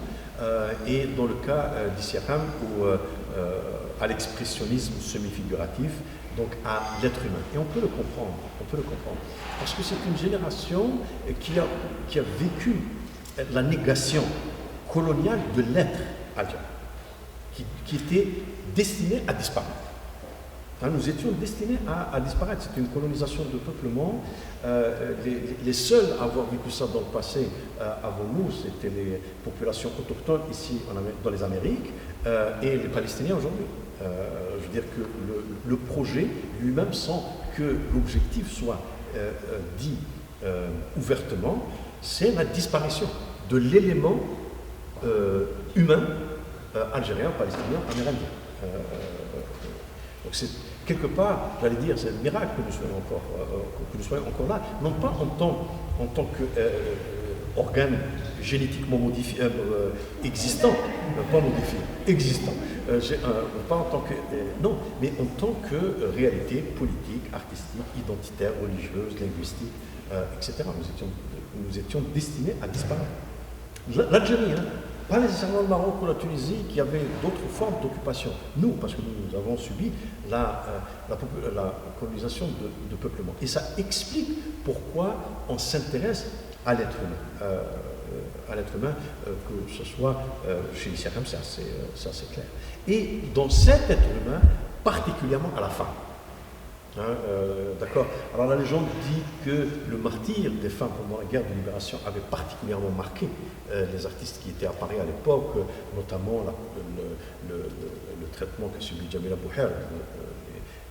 et dans le cas d'Issiakham, à l'expressionnisme semi-figuratif, donc à l'être humain. Et on peut le comprendre, parce que c'est une génération qui a vécu la négation coloniale de l'être algérien, qui était destinée à disparaître. Nous étions destinés à disparaître. C'était une colonisation de peuplement. Les seuls à avoir vécu ça dans le passé avant nous, c'était les populations autochtones ici dans les Amériques et les Palestiniens aujourd'hui. Je veux dire que le projet lui-même, sans que l'objectif soit dit ouvertement, c'est la disparition de l'élément humain algérien, palestinien, amérindien. Donc c'est quelque part, j'allais dire, c'est un miracle que nous soyons encore là, non pas en tant qu'organe génétiquement modifié, existant, pas modifié, existant, pas en tant que, non, mais en tant que réalité politique, artistique, identitaire, religieuse, linguistique, etc. Nous étions destinés à disparaître. L'Algérie, pas nécessairement le Maroc ou la Tunisie qui avaient d'autres formes d'occupation. Nous, parce que nous avons subi la colonisation de peuplement. Et ça explique pourquoi on s'intéresse à l'être humain. Que ce soit chez Issiakham, c'est assez clair. Et dans cet être humain, particulièrement à la femme. D'accord. Alors la légende dit que le martyre des femmes pendant la guerre de libération avait particulièrement marqué les artistes qui étaient à Paris à l'époque, notamment le traitement qu'a subi Jamila Bouher,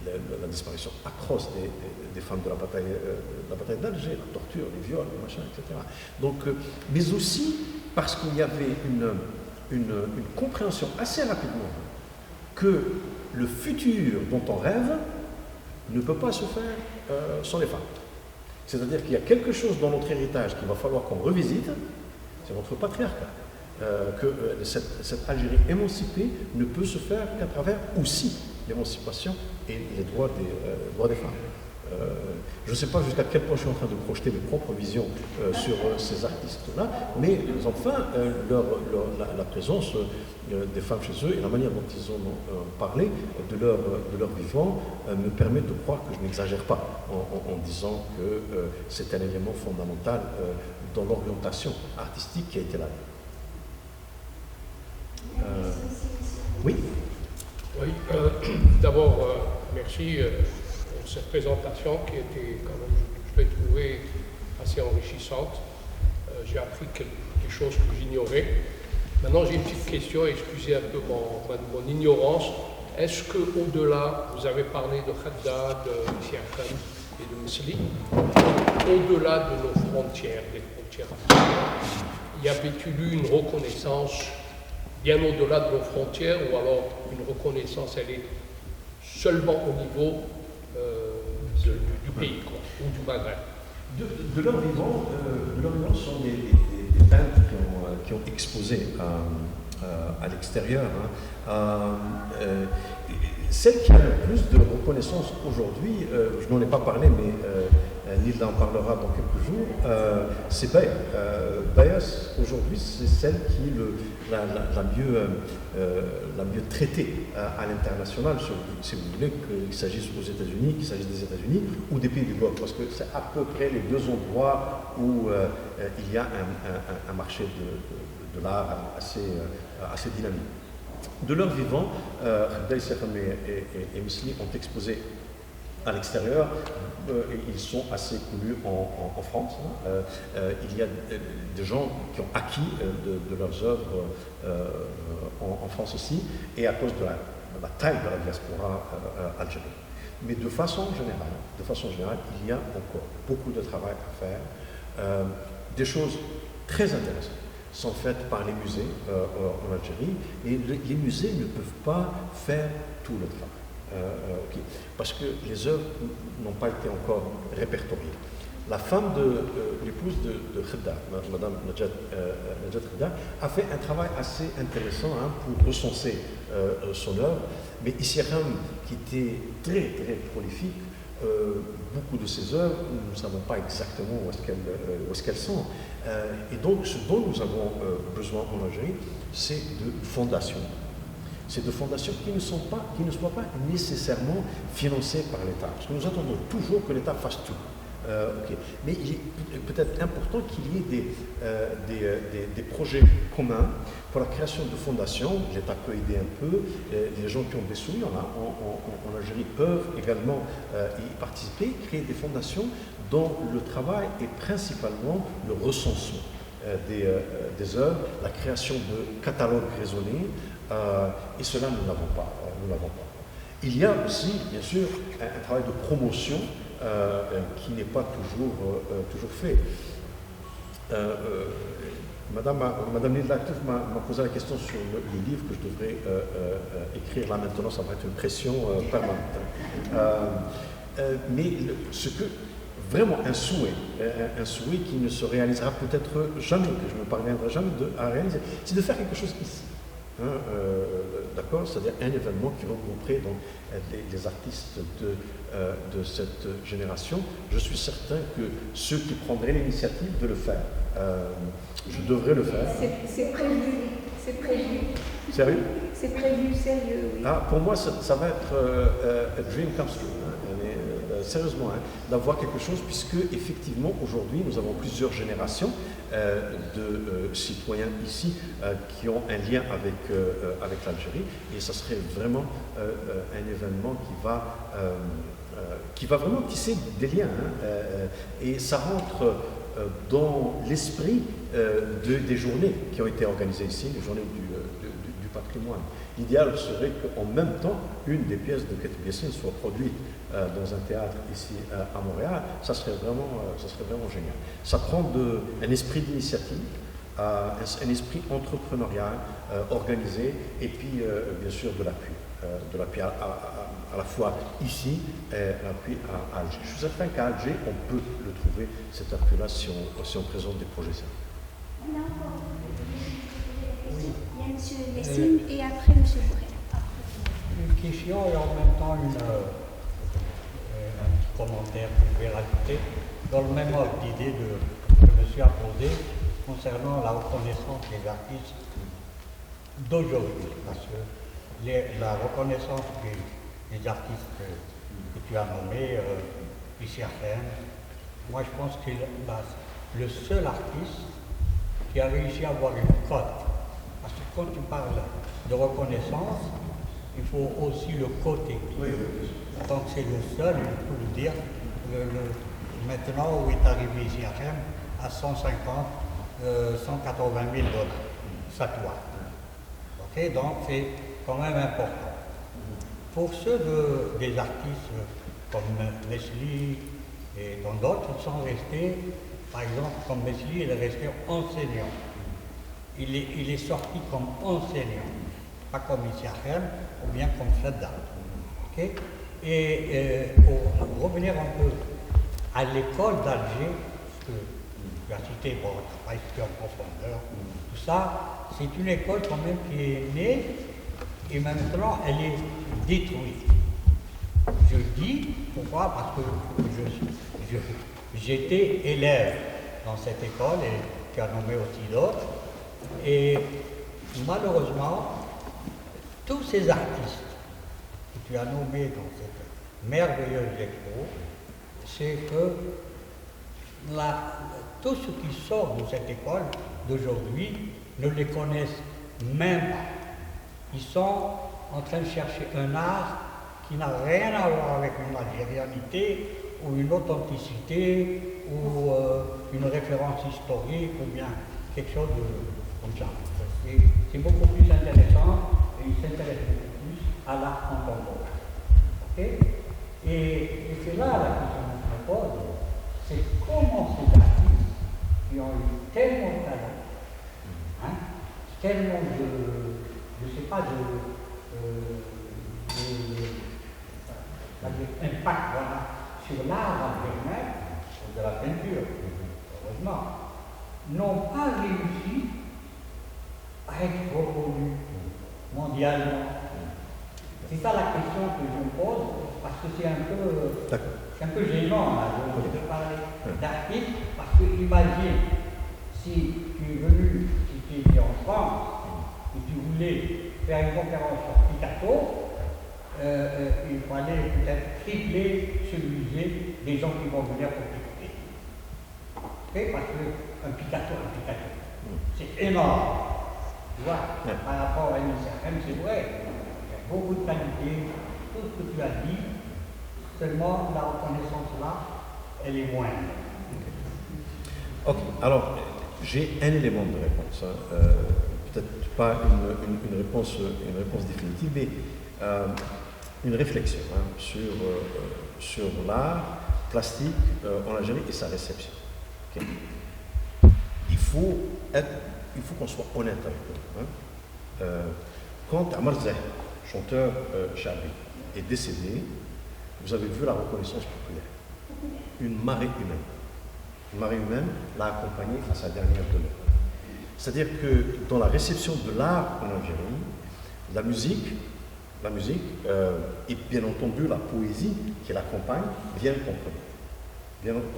la disparition atroce des femmes de la bataille d'Alger, la torture, les viols, les machins, etc. Donc, mais aussi parce qu'il y avait une compréhension assez rapidement que le futur dont on rêve ne peut pas se faire sans les femmes. C'est-à-dire qu'il y a quelque chose dans notre héritage qu'il va falloir qu'on revisite, c'est notre patriarcat. Que cette Algérie émancipée ne peut se faire qu'à travers aussi l'émancipation et les droits des femmes. Je ne sais pas jusqu'à quel point je suis en train de projeter mes propres visions sur ces artistes-là, mais enfin, la présence des femmes chez eux et la manière dont ils ont parlé de leur vivant me permet de croire que je n'exagère pas en disant que c'est un élément fondamental dans l'orientation artistique qui a été là. Oui. Oui, d'abord, merci pour cette présentation qui était quand même, je l'ai trouvée assez enrichissante. J'ai appris quelque chose que j'ignorais. Maintenant, j'ai une petite question, excusez un peu mon ignorance. Est-ce qu'au-delà, vous avez parlé de Khedda, de Issiakham et de Mesli, au-delà de nos frontières, des frontières africaines, y avait-il eu une reconnaissance bien au-delà de nos frontières, ou alors une reconnaissance, elle est seulement au niveau du pays, quoi, ou du Maghreb? De leur vivant, sont des peintres qui ont exposé à l'extérieur. Celle qui a le plus de reconnaissance aujourd'hui, je n'en ai pas parlé, mais Nilda en parlera dans quelques jours, c'est Baya. Baya, aujourd'hui, c'est celle qui est la mieux traitée à l'international, si vous voulez, qu'il s'agisse aux États-Unis, qu'il s'agisse des États-Unis ou des pays du Golfe, parce que c'est à peu près les deux endroits où il y a un marché de l'art assez dynamique. De leur vivant, Khedda Issiakham et Misli ont exposé à l'extérieur, ils sont assez connus en France. Il y a des gens qui ont acquis de leurs œuvres en France aussi, et à cause de la taille de la diaspora algérienne. Mais de façon générale, il y a encore beaucoup de travail à faire. Des choses très intéressantes sont faites par les musées en Algérie, et les musées ne peuvent pas faire tout le travail. Parce que les œuvres n'ont pas été encore répertoriées. La femme l'épouse de Khedda, Madame Najat Khedda, a fait un travail assez intéressant pour recenser son œuvre, mais Issiakham, qui était très très prolifique, beaucoup de ses œuvres, nous ne savons pas exactement où est-ce qu'elles sont. Et donc, ce dont nous avons besoin en Algérie, c'est de fondations. C'est de fondations qui ne soient pas nécessairement financées par l'État. Parce que nous attendons toujours que l'État fasse tout. Mais il est peut-être important qu'il y ait des projets communs pour la création de fondations. L'État peut aider un peu. Les gens qui ont des sous en Algérie peuvent également y participer, créer des fondations dont le travail est principalement le recensement des œuvres, la création de catalogues raisonnés, et cela nous n'avons pas. Il y a aussi, bien sûr, un travail de promotion qui n'est pas toujours fait. Madame Nilda Aktouf m'a posé la question sur le livre que je devrais écrire là maintenant, ça va être une pression permanente. Mais vraiment un souhait qui ne se réalisera peut-être jamais, que je ne parviendrai jamais à réaliser, c'est de faire quelque chose ici. D'accord, c'est-à-dire un événement qui regrouperait donc les artistes de cette génération. Je suis certain que ceux qui prendraient l'initiative de le faire, je devrais le faire. C'est prévu. Sérieux? C'est prévu, sérieux, oui. Pour moi, ça va être a dream comes true. Sérieusement, d'avoir quelque chose, puisque effectivement aujourd'hui nous avons plusieurs générations de citoyens ici qui ont un lien avec l'Algérie, et ça serait vraiment un événement qui va vraiment tisser des liens, et ça rentre dans l'esprit des journées qui ont été organisées ici, les journées du patrimoine. L'idéal serait qu'en même temps, une des pièces de Katib Yassine soit produite dans un théâtre ici à Montréal. Ça serait vraiment génial. Ça prend un esprit d'initiative, un esprit entrepreneurial organisé, et puis bien sûr de l'appui à la fois ici et l'appui à Alger. Je suis certain qu'à Alger, on peut le trouver, cet appui-là, si on présente des projets simples. On a encore il y a M. Yassine et après M. Bourrel. Une question et en même temps un petit commentaire que je vais rajouter dans le même ordre d'idée que monsieur a posé concernant la reconnaissance des artistes d'aujourd'hui. Parce que la reconnaissance des artistes que tu as nommés, Issiakham, moi je pense que le seul artiste qui a réussi à avoir une cote. Parce que quand tu parles de reconnaissance, il faut aussi le côté. Donc c'est le seul, il faut le dire, maintenant où est arrivé Issiakham à 150, 180 000 $, sa toile. Okay, donc c'est quand même important. Pour ceux des artistes comme Mesli et dans d'autres, ils sont restés, par exemple, comme Mesli, il est resté enseignant. Il est sorti comme enseignant, pas comme Issiakham ou bien comme Khedda. Okay? Et pour revenir un peu à l'école d'Alger, tu as cité, bon, tu n'as pas expliqué en profondeur, tout ça, c'est une école quand même qui est née et maintenant elle est détruite. Je dis pourquoi? Parce que j'étais élève dans cette école et tu as nommé aussi d'autres. Et malheureusement, tous ces artistes que tu as nommés dans cette merveilleuse expo, c'est que tout ce qui sort de cette école d'aujourd'hui ne les connaissent même pas. Ils sont en train de chercher un art qui n'a rien à voir avec une algérianité ou une authenticité ou une référence historique ou bien quelque chose comme ça. C'est beaucoup plus intéressant et ils s'intéressent beaucoup plus à l'art contemporain. Okay? Et c'est là la question que je me pose, c'est comment ces artistes qui ont eu tellement de talent, hein, tellement je ne sais pas, d'impact voilà, sur l'art en lui-même, de la peinture, heureusement, n'ont pas réussi à être reconnus mondialement. C'est ça la question que je me pose, parce que c'est un peu gênant là, de parler d'artistes, parce que imagine si tu es venu, si tu étais en France, et tu voulais faire une conférence sur Picasso, il fallait peut-être tripler ce musée des gens qui vont venir pour t'écouter. Okay? Parce qu'un Picasso, c'est énorme. Tu vois, par rapport à une certaine, c'est vrai, il y a beaucoup de qualité, tout ce que tu as dit, seulement la reconnaissance là, elle est moindre. Ok, alors j'ai un élément de réponse, hein. Peut-être pas une réponse définitive, mais une réflexion hein, sur l'art plastique en Algérie et sa réception. Okay. Il faut qu'on soit honnête avec eux. Hein. Quand Amar Zah, chanteur chabi, est décédé, vous avez vu la reconnaissance populaire. Une marée humaine. Une marée humaine l'a accompagné à sa dernière demeure. C'est-à-dire que dans la réception de l'art en Algérie, la musique et bien entendu la poésie qui l'accompagne viennent en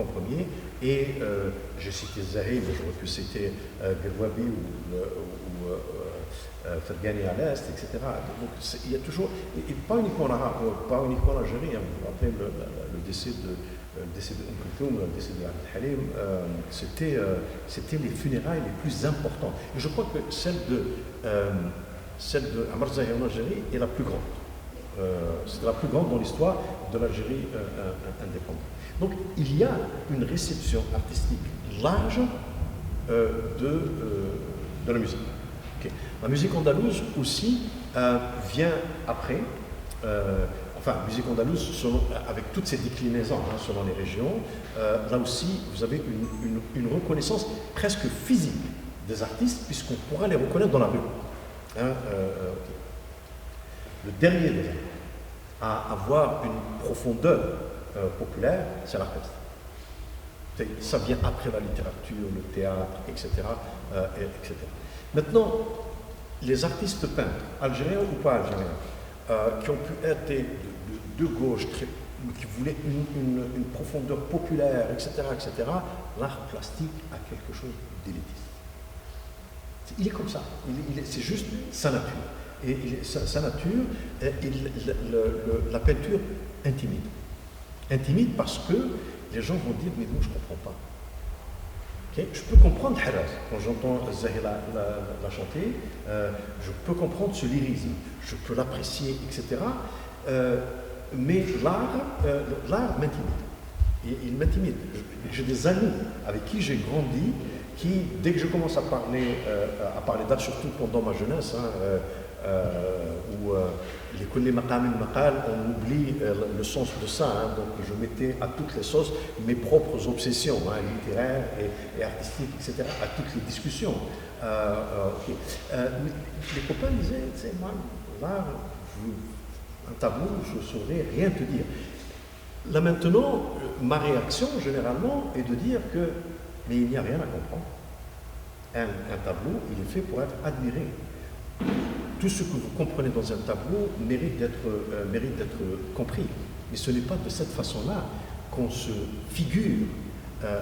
premier. Et j'ai cité Zahir, mais j'aurais pu citer Gerwabi ou Fergani à l'Est, etc. Donc il y a toujours, et pas uniquement en arabe, pas uniquement en Algérie, hein, vous vous rappelez le décès de Kulthum, le décès de Abd Halim, c'était les funérailles les plus importantes. Et je crois que celle de Amar Zahir en Algérie est la plus grande. C'est la plus grande dans l'histoire de l'Algérie indépendante. Donc il y a une réception artistique large de la musique. Okay. La musique andalouse aussi vient après. Enfin, musique andalouse, avec toutes ses déclinaisons hein, selon les régions, là aussi, vous avez une reconnaissance presque physique des artistes, puisqu'on pourra les reconnaître dans la rue. Hein, okay. Le dernier des à avoir une profondeur populaire, c'est l'orchestre. Ça vient après la littérature, le théâtre, etc. Etc. Maintenant, les artistes peintres, algériens ou pas algériens, qui ont pu être de gauche, qui voulaient une profondeur populaire, etc., l'art plastique a quelque chose d'élétiste. Il est comme ça, c'est juste sa nature. Et sa nature, la peinture intimide. Intimide parce que les gens vont dire, mais moi je ne comprends pas. Okay? Je peux comprendre Haraz, quand j'entends Zahir la chanter, je peux comprendre ce lyrisme, je peux l'apprécier, etc. Mais l'art m'intimide. Il m'intimide. J'ai des amis avec qui j'ai grandi, qui, dès que je commence à parler d'art, surtout pendant ma jeunesse, où les collègues maqam maqal, on oublie le sens de ça, hein, donc je mettais à toutes les sauces mes propres obsessions hein, littéraires et artistiques, etc., à toutes les discussions. Okay. Les copains disaient, tu sais, moi, l'art, un tableau, je ne saurais rien te dire. Là maintenant, ma réaction généralement est de dire que mais il n'y a rien à comprendre. Un tableau, il est fait pour être admiré. Tout ce que vous comprenez dans un tableau mérite d'être compris. Mais ce n'est pas de cette façon-là qu'on se figure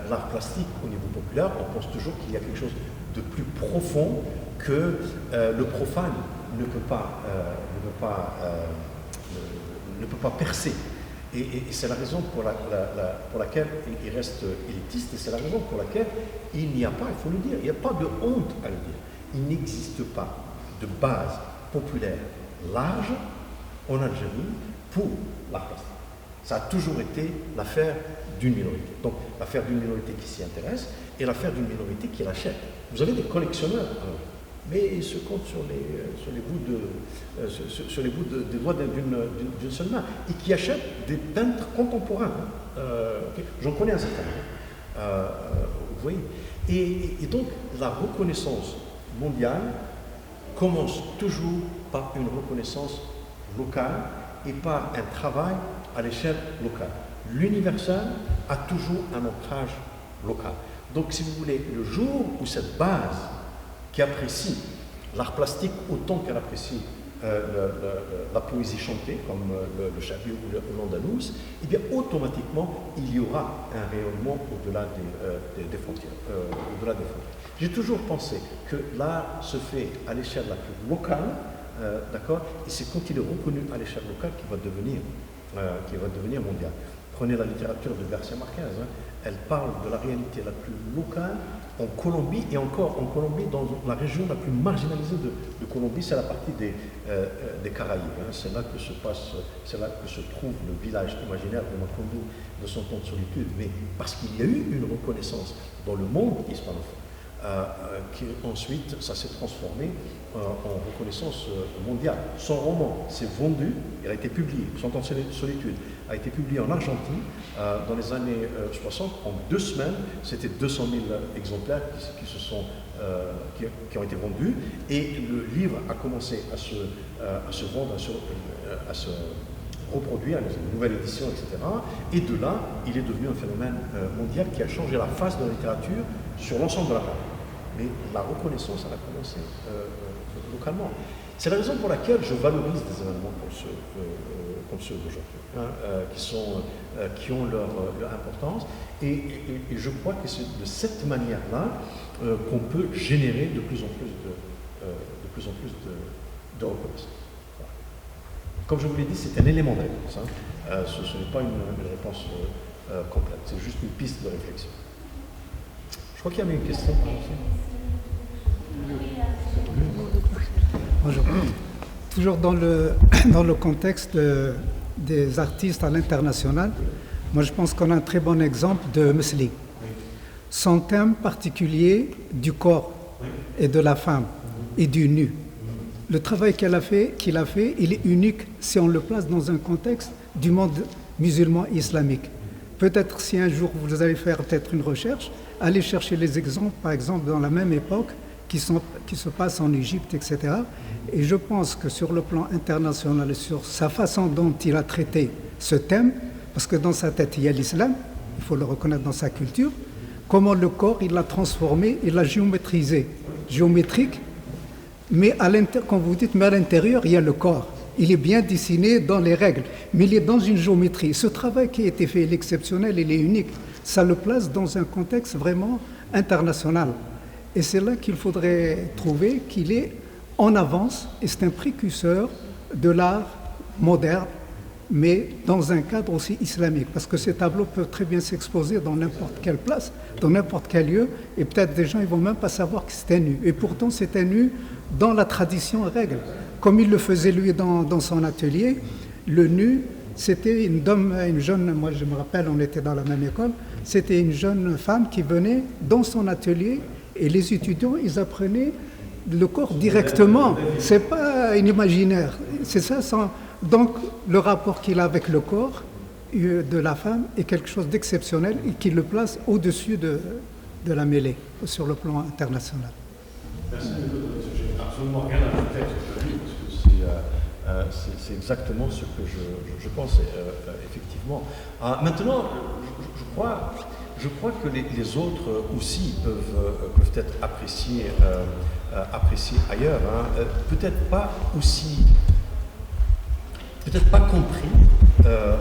l'art plastique au niveau populaire. On pense toujours qu'il y a quelque chose de plus profond que le profane ne peut pas percer. Et c'est la raison pour laquelle il reste élitiste, et c'est la raison pour laquelle il n'y a pas, il faut le dire, il n'y a pas de honte à le dire. Il n'existe pas de base populaire large en Algérie pour l'art plastique. Ça a toujours été l'affaire d'une minorité. Donc l'affaire d'une minorité qui s'y intéresse et l'affaire d'une minorité qui l'achète. Vous avez des collectionneurs, mais ils se comptent sur les bouts des doigts d'une seule main, et qui achètent des peintres contemporains. J'en connais un certain nombre. Vous voyez. Et donc la reconnaissance mondiale commence toujours par une reconnaissance locale et par un travail à l'échelle locale. L'universel a toujours un ancrage local. Donc, si vous voulez, le jour où cette base qui apprécie l'art plastique autant qu'elle apprécie la poésie chantée, comme le chabi ou l'andalouse, eh bien, automatiquement, il y aura un rayonnement au-delà des frontières. J'ai toujours pensé que l'art se fait à l'échelle la plus locale, d'accord, et c'est quand il est reconnu à l'échelle locale qu'il va devenir mondial. Prenez la littérature de Garcia Marquez, elle parle de la réalité la plus locale en Colombie, et encore en Colombie, dans la région la plus marginalisée de Colombie, c'est la partie des Caraïbes. C'est là que se trouve le village imaginaire de Macondo de son temps de solitude. Mais parce qu'il y a eu une reconnaissance dans le monde hispanophone, qui ensuite, ça s'est transformé en reconnaissance mondiale. Son roman s'est vendu, il a été publié, Son temps de solitude, a été publié en Argentine dans les années 60. En 2 semaines, c'était 200 000 exemplaires qui ont été vendus, et le livre a commencé à se vendre, à se reproduire, une nouvelle édition, etc. Et de là, il est devenu un phénomène mondial qui a changé la face de la littérature sur l'ensemble de la planète. Mais la reconnaissance, elle a commencé localement. C'est la raison pour laquelle je valorise des événements comme ceux d'aujourd'hui, qui ont leur importance, et je crois que c'est de cette manière-là qu'on peut générer de plus en plus de reconnaissance. Voilà. Comme je vous l'ai dit, c'est un élément de réponse. Ce n'est pas une réponse complète, c'est juste une piste de réflexion. Je crois qu'il y avait une question. Bonjour. Toujours dans le contexte des artistes à l'international, moi je pense qu'on a un très bon exemple de Mesli. Son thème particulier du corps et de la femme et du nu. Le travail qu'il a fait, il est unique si on le place dans un contexte du monde musulman islamique. Peut-être si un jour vous allez faire peut-être une recherche, allez chercher les exemples, par exemple dans la même époque, qui se passent en Égypte, etc. Et je pense que sur le plan international et sur sa façon dont il a traité ce thème, parce que dans sa tête il y a l'islam, il faut le reconnaître dans sa culture, comment le corps il l'a transformé, il l'a géométrisé, géométrique, mais quand vous dites, mais à l'intérieur il y a le corps. Il est bien dessiné dans les règles, mais il est dans une géométrie. Ce travail qui a été fait, il est exceptionnel, il est unique. Ça le place dans un contexte vraiment international. Et c'est là qu'il faudrait trouver qu'il est en avance, et c'est un précurseur de l'art moderne, mais dans un cadre aussi islamique. Parce que ces tableaux peuvent très bien s'exposer dans n'importe quelle place, dans n'importe quel lieu, et peut-être des gens ne vont même pas savoir que c'était nu. Et pourtant, c'était nu dans la tradition règle. Comme il le faisait lui dans son atelier, le nu, c'était une jeune, moi je me rappelle, on était dans la même école, c'était une jeune femme qui venait dans son atelier, et les étudiants, ils apprenaient le corps directement. C'est pas un imaginaire. C'est ça. Donc, le rapport qu'il a avec le corps de la femme est quelque chose d'exceptionnel et qui le place au-dessus de la mêlée sur le plan international. Merci. J'ai absolument rien à ajouter à ce que tu dis, parce que c'est exactement ce que je pense, effectivement. Maintenant, je crois, je crois que les autres aussi peuvent être appréciés ailleurs, hein. Peut-être pas compris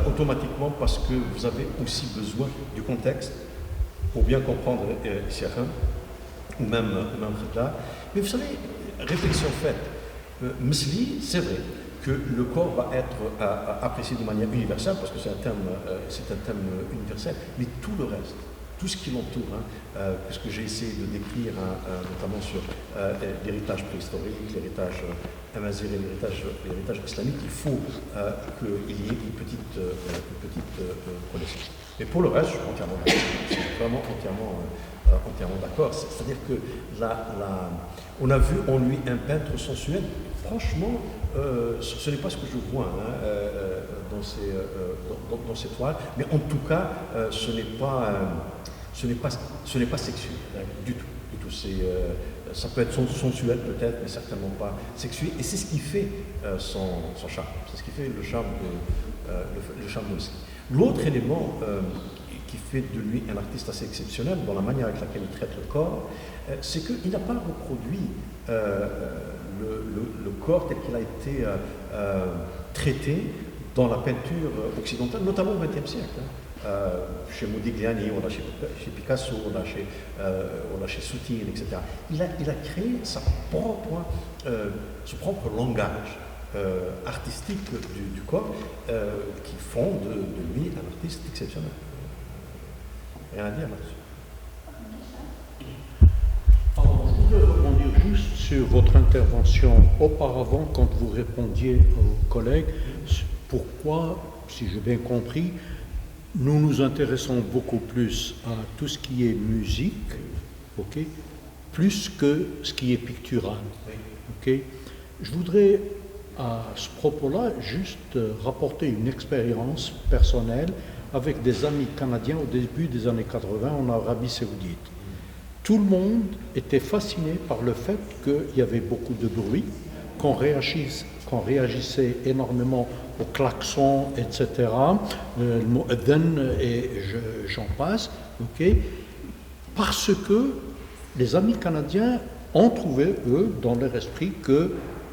automatiquement parce que vous avez aussi besoin du contexte pour bien comprendre Siachen ou même Khadla. Mais vous savez, réflexion faite, Mesli, c'est vrai que le corps va être apprécié de manière universelle parce que c'est un thème universel, mais tout le reste, tout ce qui l'entoure, puisque j'ai essayé de décrire notamment sur l'héritage préhistorique, l'héritage amazigh et l'héritage islamique, il faut qu'il y ait une petite connaissance. Mais pour le reste, je suis entièrement d'accord. Je suis vraiment entièrement d'accord. C'est-à-dire que on a vu en lui un peintre sensuel. Franchement, ce n'est pas ce que je vois dans ces toiles, mais en tout cas, ce n'est pas sexuel du tout. Ça peut être sensuel peut-être, mais certainement pas sexuel. Et c'est ce qui fait son charme. C'est ce qui fait le charme de Mesli. L'autre élément qui fait de lui un artiste assez exceptionnel dans la manière avec laquelle il traite le corps, c'est qu'il n'a pas reproduit le corps tel qu'il a été traité dans la peinture occidentale, notamment au XXe siècle. Chez Modigliani, on a chez Picasso, on a chez Soutine, etc. Il a créé son propre langage artistique du corps qui font de lui un artiste exceptionnel. Rien à dire là-dessus. Je voudrais rebondir juste sur votre intervention auparavant quand vous répondiez aux collègues. Pourquoi, si j'ai bien compris, nous nous intéressons beaucoup plus à tout ce qui est musique, okay, plus que ce qui est pictural. Okay. Je voudrais à ce propos-là juste rapporter une expérience personnelle avec des amis canadiens au début des années 80 en Arabie Saoudite. Tout le monde était fasciné par le fait qu'il y avait beaucoup de bruit, qu'on réagissait énormément aux klaxons, etc., le mu'adhan et j'en passe, okay, parce que les amis canadiens ont trouvé, eux, dans leur esprit, que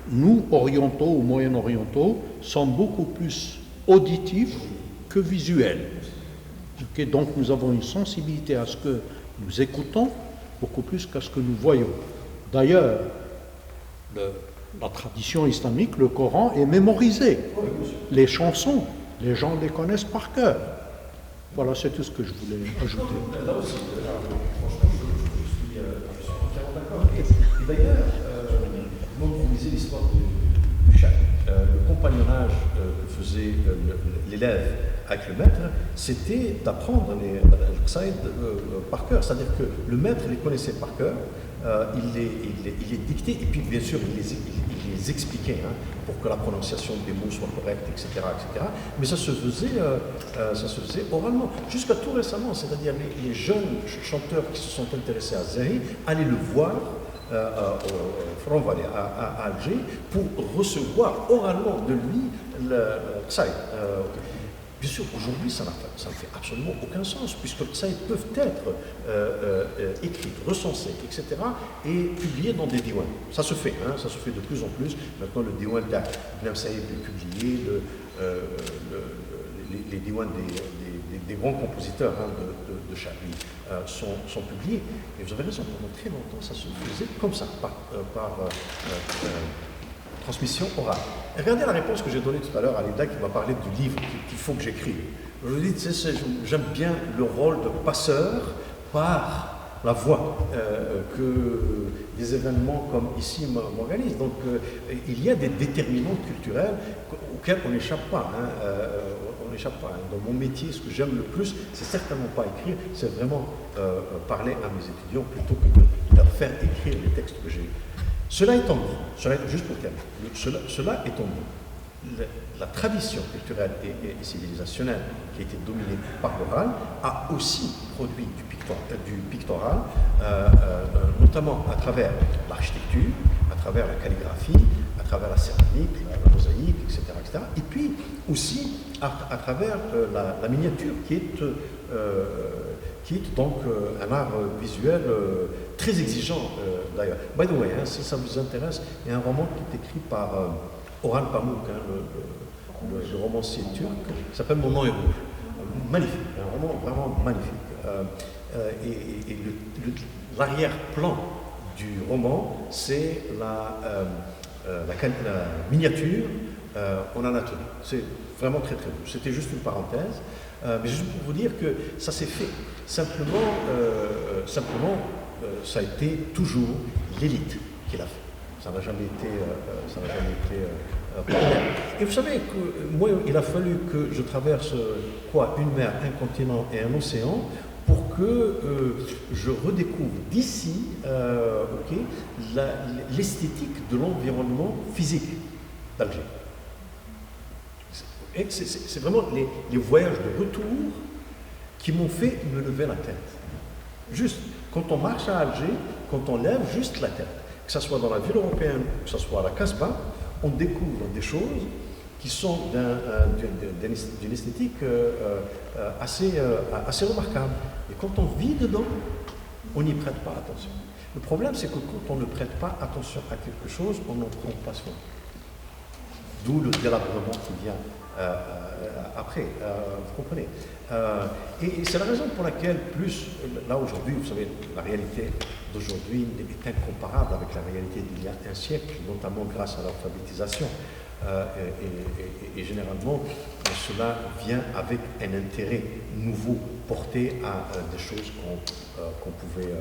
nous, orientaux ou moyen-orientaux, sommes beaucoup plus auditifs que visuels. Okay, donc nous avons une sensibilité à ce que nous écoutons, beaucoup plus qu'à ce que nous voyons. D'ailleurs, la tradition islamique, le Coran, est mémorisé. Les chansons, les gens les connaissent par cœur. Voilà, c'est tout ce que je voulais ajouter. Là aussi, franchement, je suis entièrement d'accord. Et d'ailleurs, quand vous lisez l'histoire du Shah, le compagnonnage que faisait l'élève avec le maître, c'était d'apprendre les qsaïd par cœur. C'est-à-dire que le maître les connaissait par cœur, il les dictait, et puis bien sûr il les expliquait pour que la prononciation des mots soit correcte, etc. Mais ça se faisait oralement. Jusqu'à tout récemment, c'est-à-dire les jeunes chanteurs qui se sont intéressés à Zahi allaient le voir à Alger pour recevoir oralement de lui le qsaïd. Bien sûr, aujourd'hui, ça ne fait absolument aucun sens, puisque les qsaïd peuvent être écrits, recensés, etc., et publiés dans des diwans. Ça se fait, ça se fait de plus en plus. Maintenant, le diwan d'Ibn Saïd est publié, les diwans des grands compositeurs de Chabi sont publiés. Et vous avez raison, pendant très longtemps, ça se faisait comme ça, par transmission orale. Et regardez la réponse que j'ai donnée tout à l'heure à Lida qui m'a parlé du livre qu'il faut que j'écrive. Je lui ai dit, j'aime bien le rôle de passeur par la voix que des événements comme ici m'organisent. Donc il y a des déterminants culturels auxquels on n'échappe pas. On n'échappe pas. Dans mon métier, ce que j'aime le plus, c'est certainement pas écrire, c'est vraiment parler à mes étudiants plutôt que de leur faire écrire les textes que j'ai. Cela étant dit, juste pour terminer, cela étant dit, la tradition culturelle et civilisationnelle qui a été dominée par l'oral a aussi produit du pictoral, notamment à travers l'architecture, à travers la calligraphie, à travers la céramique, la mosaïque, etc. Et puis aussi à travers la miniature qui est qui est donc un art visuel très exigeant d'ailleurs. By the way, hein, si ça vous intéresse, il y a un roman qui est écrit par Orhan Pamuk, hein, le romancier turc, qui s'appelle Mon nom est rouge. Magnifique, un roman vraiment magnifique. Et l'arrière-plan du roman, c'est la miniature en Anatolie. C'est vraiment très très beau. C'était juste une parenthèse, mais juste pour vous dire que ça s'est fait. Simplement, ça a été toujours l'élite qui l'a fait. Ça n'a jamais été populaire. Et vous savez que moi, il a fallu que je traverse une mer, un continent et un océan pour que je redécouvre d'ici l'esthétique de l'environnement physique d'Alger. C'est vraiment les voyages de retour qui m'ont fait me lever la tête. Juste, quand on marche à Alger, quand on lève juste la tête, que ce soit dans la ville européenne, que ce soit à la Casbah, on découvre des choses qui sont d'une esthétique assez remarquable. Et quand on vit dedans, on n'y prête pas attention. Le problème, c'est que quand on ne prête pas attention à quelque chose, on n'en prend pas soin. D'où le délabrement qui vient après, vous comprenez. Et c'est la raison pour laquelle, là aujourd'hui, vous savez, la réalité d'aujourd'hui est incomparable avec la réalité d'il y a un siècle, notamment grâce à l'alphabétisation. Et généralement, cela vient avec un intérêt nouveau porté à des choses qu'on pouvait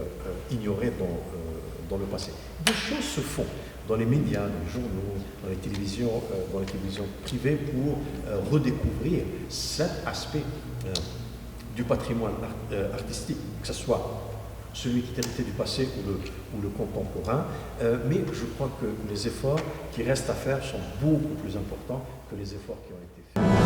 ignorer dans le passé. Des choses se font dans les médias, dans les journaux, dans les télévisions privées pour redécouvrir cet aspect du patrimoine artistique, que ce soit celui qui est hérité du passé ou le contemporain, mais je crois que les efforts qui restent à faire sont beaucoup plus importants que les efforts qui ont été faits.